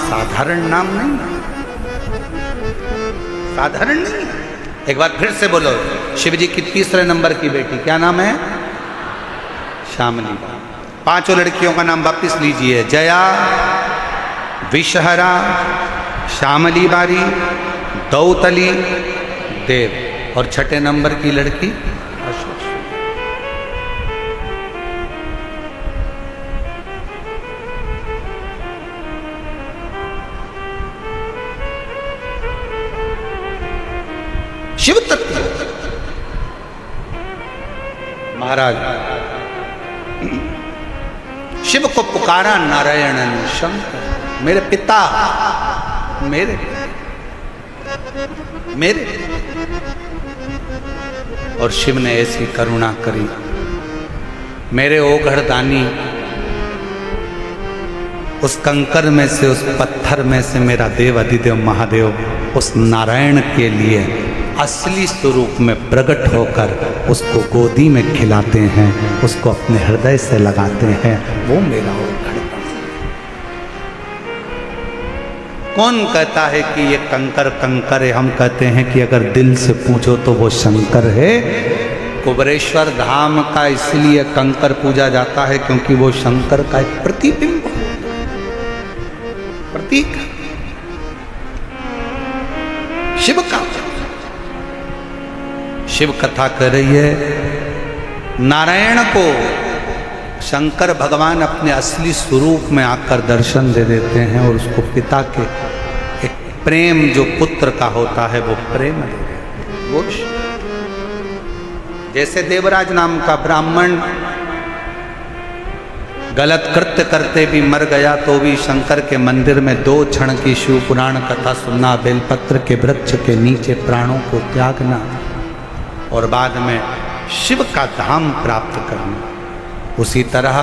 साधारण नाम नहीं, साधारण नहीं। एक बार फिर से बोलो, शिव जी की 3 नंबर की बेटी, क्या नाम है? श्यामली। 5 लड़कियों का नाम वापिस लीजिए, जया, विषहरा, श्यामली बारी, दौतली, देव, और 6 नंबर की लड़की शिव तत्व। महाराज शिव को पुकारा नारायण ने, शंकर मेरे पिता, मेरे और शिव ने ऐसी करुणा करी, मेरे ओघड़दानी, उस कंकर में से, उस पत्थर में से मेरा देव अधिदेव महादेव उस नारायण के लिए असली स्वरूप में प्रकट होकर उसको गोदी में खिलाते हैं, उसको अपने हृदय से लगाते हैं। वो मेरा ओघड़दानी। कौन कहता है कि ये कंकर कंकर है? हम कहते हैं कि अगर दिल से पूछो तो वो शंकर है। कुबरेश्वर धाम का इसलिए कंकर पूजा जाता है क्योंकि वो शंकर का एक प्रतिबिंब, प्रतीक, शिव का। शिव कथा कर रही है नारायण को शंकर भगवान अपने असली स्वरूप में आकर दर्शन दे देते हैं और उसको पिता के एक प्रेम जो पुत्र का होता है वो प्रेम दे देते हैं। वो जैसे देवराज नाम का ब्राह्मण गलत कृत्य करते भी मर गया तो भी शंकर के मंदिर में 2 क्षण की शिव पुराण कथा सुनना, बेलपत्र के वृक्ष के नीचे प्राणों को त्यागना और बाद में शिव का धाम प्राप्त करना। उसी तरह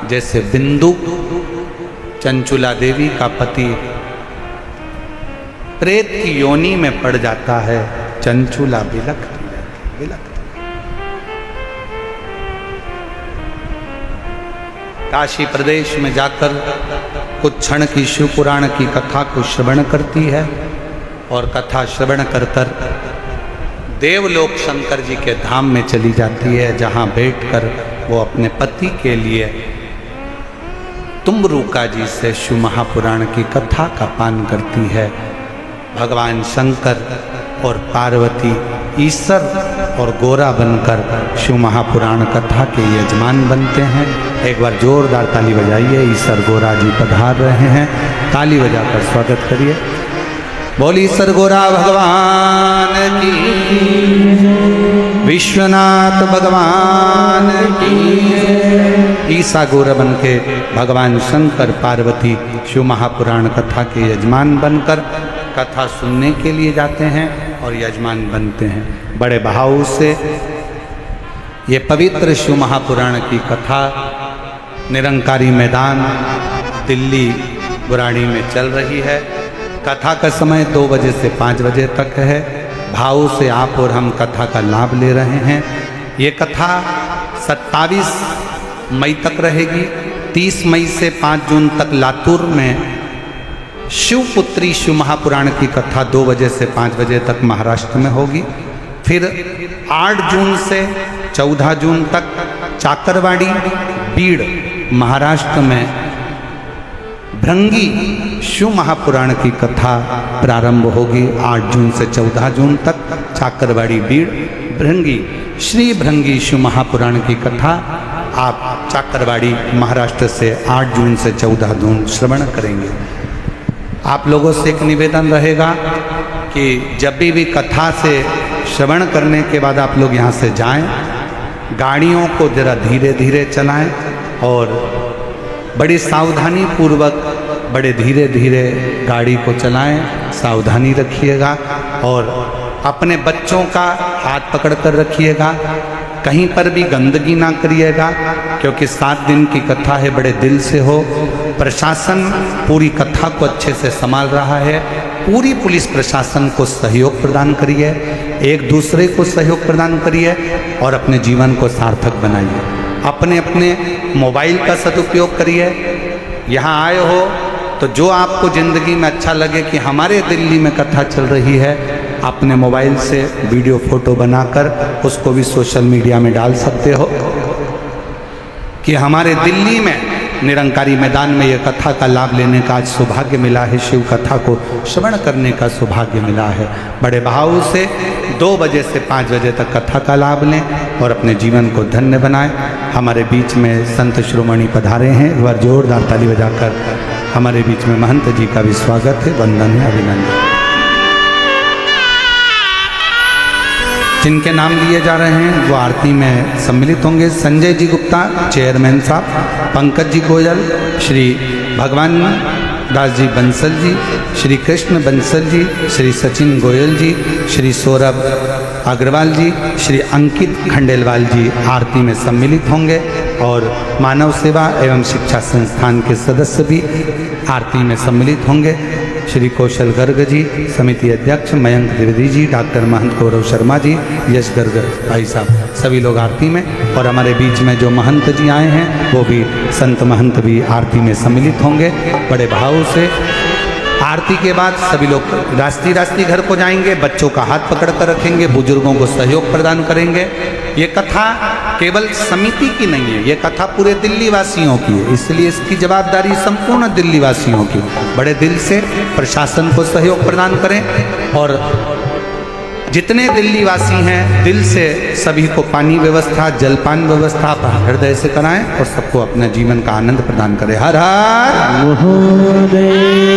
जैसे बिंदु चंचुला देवी का पति प्रेत की योनि में पड़ जाता है, चंचुला बिलखती। काशी प्रदेश में जाकर कुछ क्षण की शिव पुराण की कथा को श्रवण करती है और कथा श्रवण कर कर देवलोक शंकर जी के धाम में चली जाती है, जहां बैठकर वो अपने पति के लिए तुम्बरुका जी से शिव महापुराण की कथा का पान करती है। भगवान शंकर और पार्वती ईश्वर और गोरा बनकर शिव महापुराण कथा के यजमान बनते हैं। एक बार जोरदार ताली बजाइए, ईश्वर गोरा जी पधार रहे हैं, ताली बजाकर स्वागत करिए। बोली ईश्वर गोरा भगवान की, विश्वनाथ भगवान की। ईसा गोरा बन के भगवान शंकर पार्वती शिव महापुराण कथा के यजमान बनकर कथा सुनने के लिए जाते हैं और यजमान बनते हैं। बड़े भाव से ये पवित्र शिव महापुराण की कथा निरंकारी मैदान दिल्ली बुराड़ी में चल रही है। कथा का समय 2 बजे से 5 बजे तक है। भाव से आप और हम कथा का लाभ ले रहे हैं। ये कथा 27 मई तक रहेगी। 30 मई से 5 जून तक लातूर में शिवपुत्री शिव महापुराण की कथा 2 बजे से 5 बजे तक महाराष्ट्र में होगी। फिर 8 जून से 14 जून तक चाकरवाड़ी बीड़ महाराष्ट्र में भृंगी शिव महापुराण की कथा प्रारंभ होगी। 8 जून से 14 जून तक चाकरवाड़ी बीड़ भृंगी श्री भृंगी शिव महापुराण की कथा आप चाकरवाड़ी महाराष्ट्र से 8 जून से 14 जून श्रवण करेंगे। आप लोगों से एक निवेदन रहेगा कि जब भी कथा से श्रवण करने के बाद आप लोग यहाँ से जाएं, गाड़ियों को जरा धीरे धीरे चलाएं और बड़ी सावधानी पूर्वक बड़े धीरे धीरे गाड़ी को चलाएं। सावधानी रखिएगा और अपने बच्चों का हाथ पकड़ कर रखिएगा। कहीं पर भी गंदगी ना करिएगा क्योंकि 7 दिन की कथा है, बड़े दिल से हो। प्रशासन पूरी कथा को अच्छे से संभाल रहा है। पूरी पुलिस प्रशासन को सहयोग प्रदान करिए, एक दूसरे को सहयोग प्रदान करिए और अपने जीवन को सार्थक बनाइए। अपने अपने मोबाइल का सदुपयोग करिए। यहाँ आए हो तो जो आपको ज़िंदगी में अच्छा लगे कि हमारे दिल्ली में कथा चल रही है, अपने मोबाइल से वीडियो फोटो बनाकर उसको भी सोशल मीडिया में डाल सकते हो कि हमारे दिल्ली में निरंकारी मैदान में यह कथा का लाभ लेने का आज सौभाग्य मिला है, शिव कथा को श्रवण करने का सौभाग्य मिला है। बड़े भाव से 2 बजे से 5 बजे तक कथा का लाभ लें और अपने जीवन को धन्य बनाएं। हमारे बीच में संत शिरोमणि पधारे हैं, एक बार जोरदार ताली बजाकर हमारे बीच में महंत जी का भी स्वागत है, वंदन है, अभिनंदन। जिनके नाम लिए जा रहे हैं वो आरती में सम्मिलित होंगे। संजय जी गुप्ता चेयरमैन साहब, पंकज जी गोयल, श्री भगवान दास जी बंसल जी, श्री कृष्ण बंसल जी, श्री सचिन गोयल जी, श्री सौरभ अग्रवाल जी, श्री अंकित खंडेलवाल जी आरती में सम्मिलित होंगे और मानव सेवा एवं शिक्षा संस्थान के सदस्य भी आरती में सम्मिलित होंगे। श्री कौशल गर्ग जी, समिति अध्यक्ष मयंक द्विवेदी जी, डॉक्टर महंत गौरव शर्मा जी, यश गर्ग भाई साहब, सभी लोग आरती में। और हमारे बीच में जो महंत जी आए हैं वो भी संत महंत भी आरती में सम्मिलित होंगे। बड़े भाव से आरती के बाद सभी लोग रास्ती घर को जाएंगे, बच्चों का हाथ पकड़ कर रखेंगे, बुजुर्गों को सहयोग प्रदान करेंगे। ये कथा केवल समिति की नहीं है, ये कथा पूरे दिल्ली वासियों की है, इसलिए इसकी जवाबदारी संपूर्ण दिल्ली वासियों की। बड़े दिल से प्रशासन को सहयोग प्रदान करें और जितने दिल्ली वासी हैं दिल से सभी को पानी व्यवस्था, जलपान व्यवस्था हृदय से कराएं और सबको अपने जीवन का आनंद प्रदान करें। हर हर महादेव।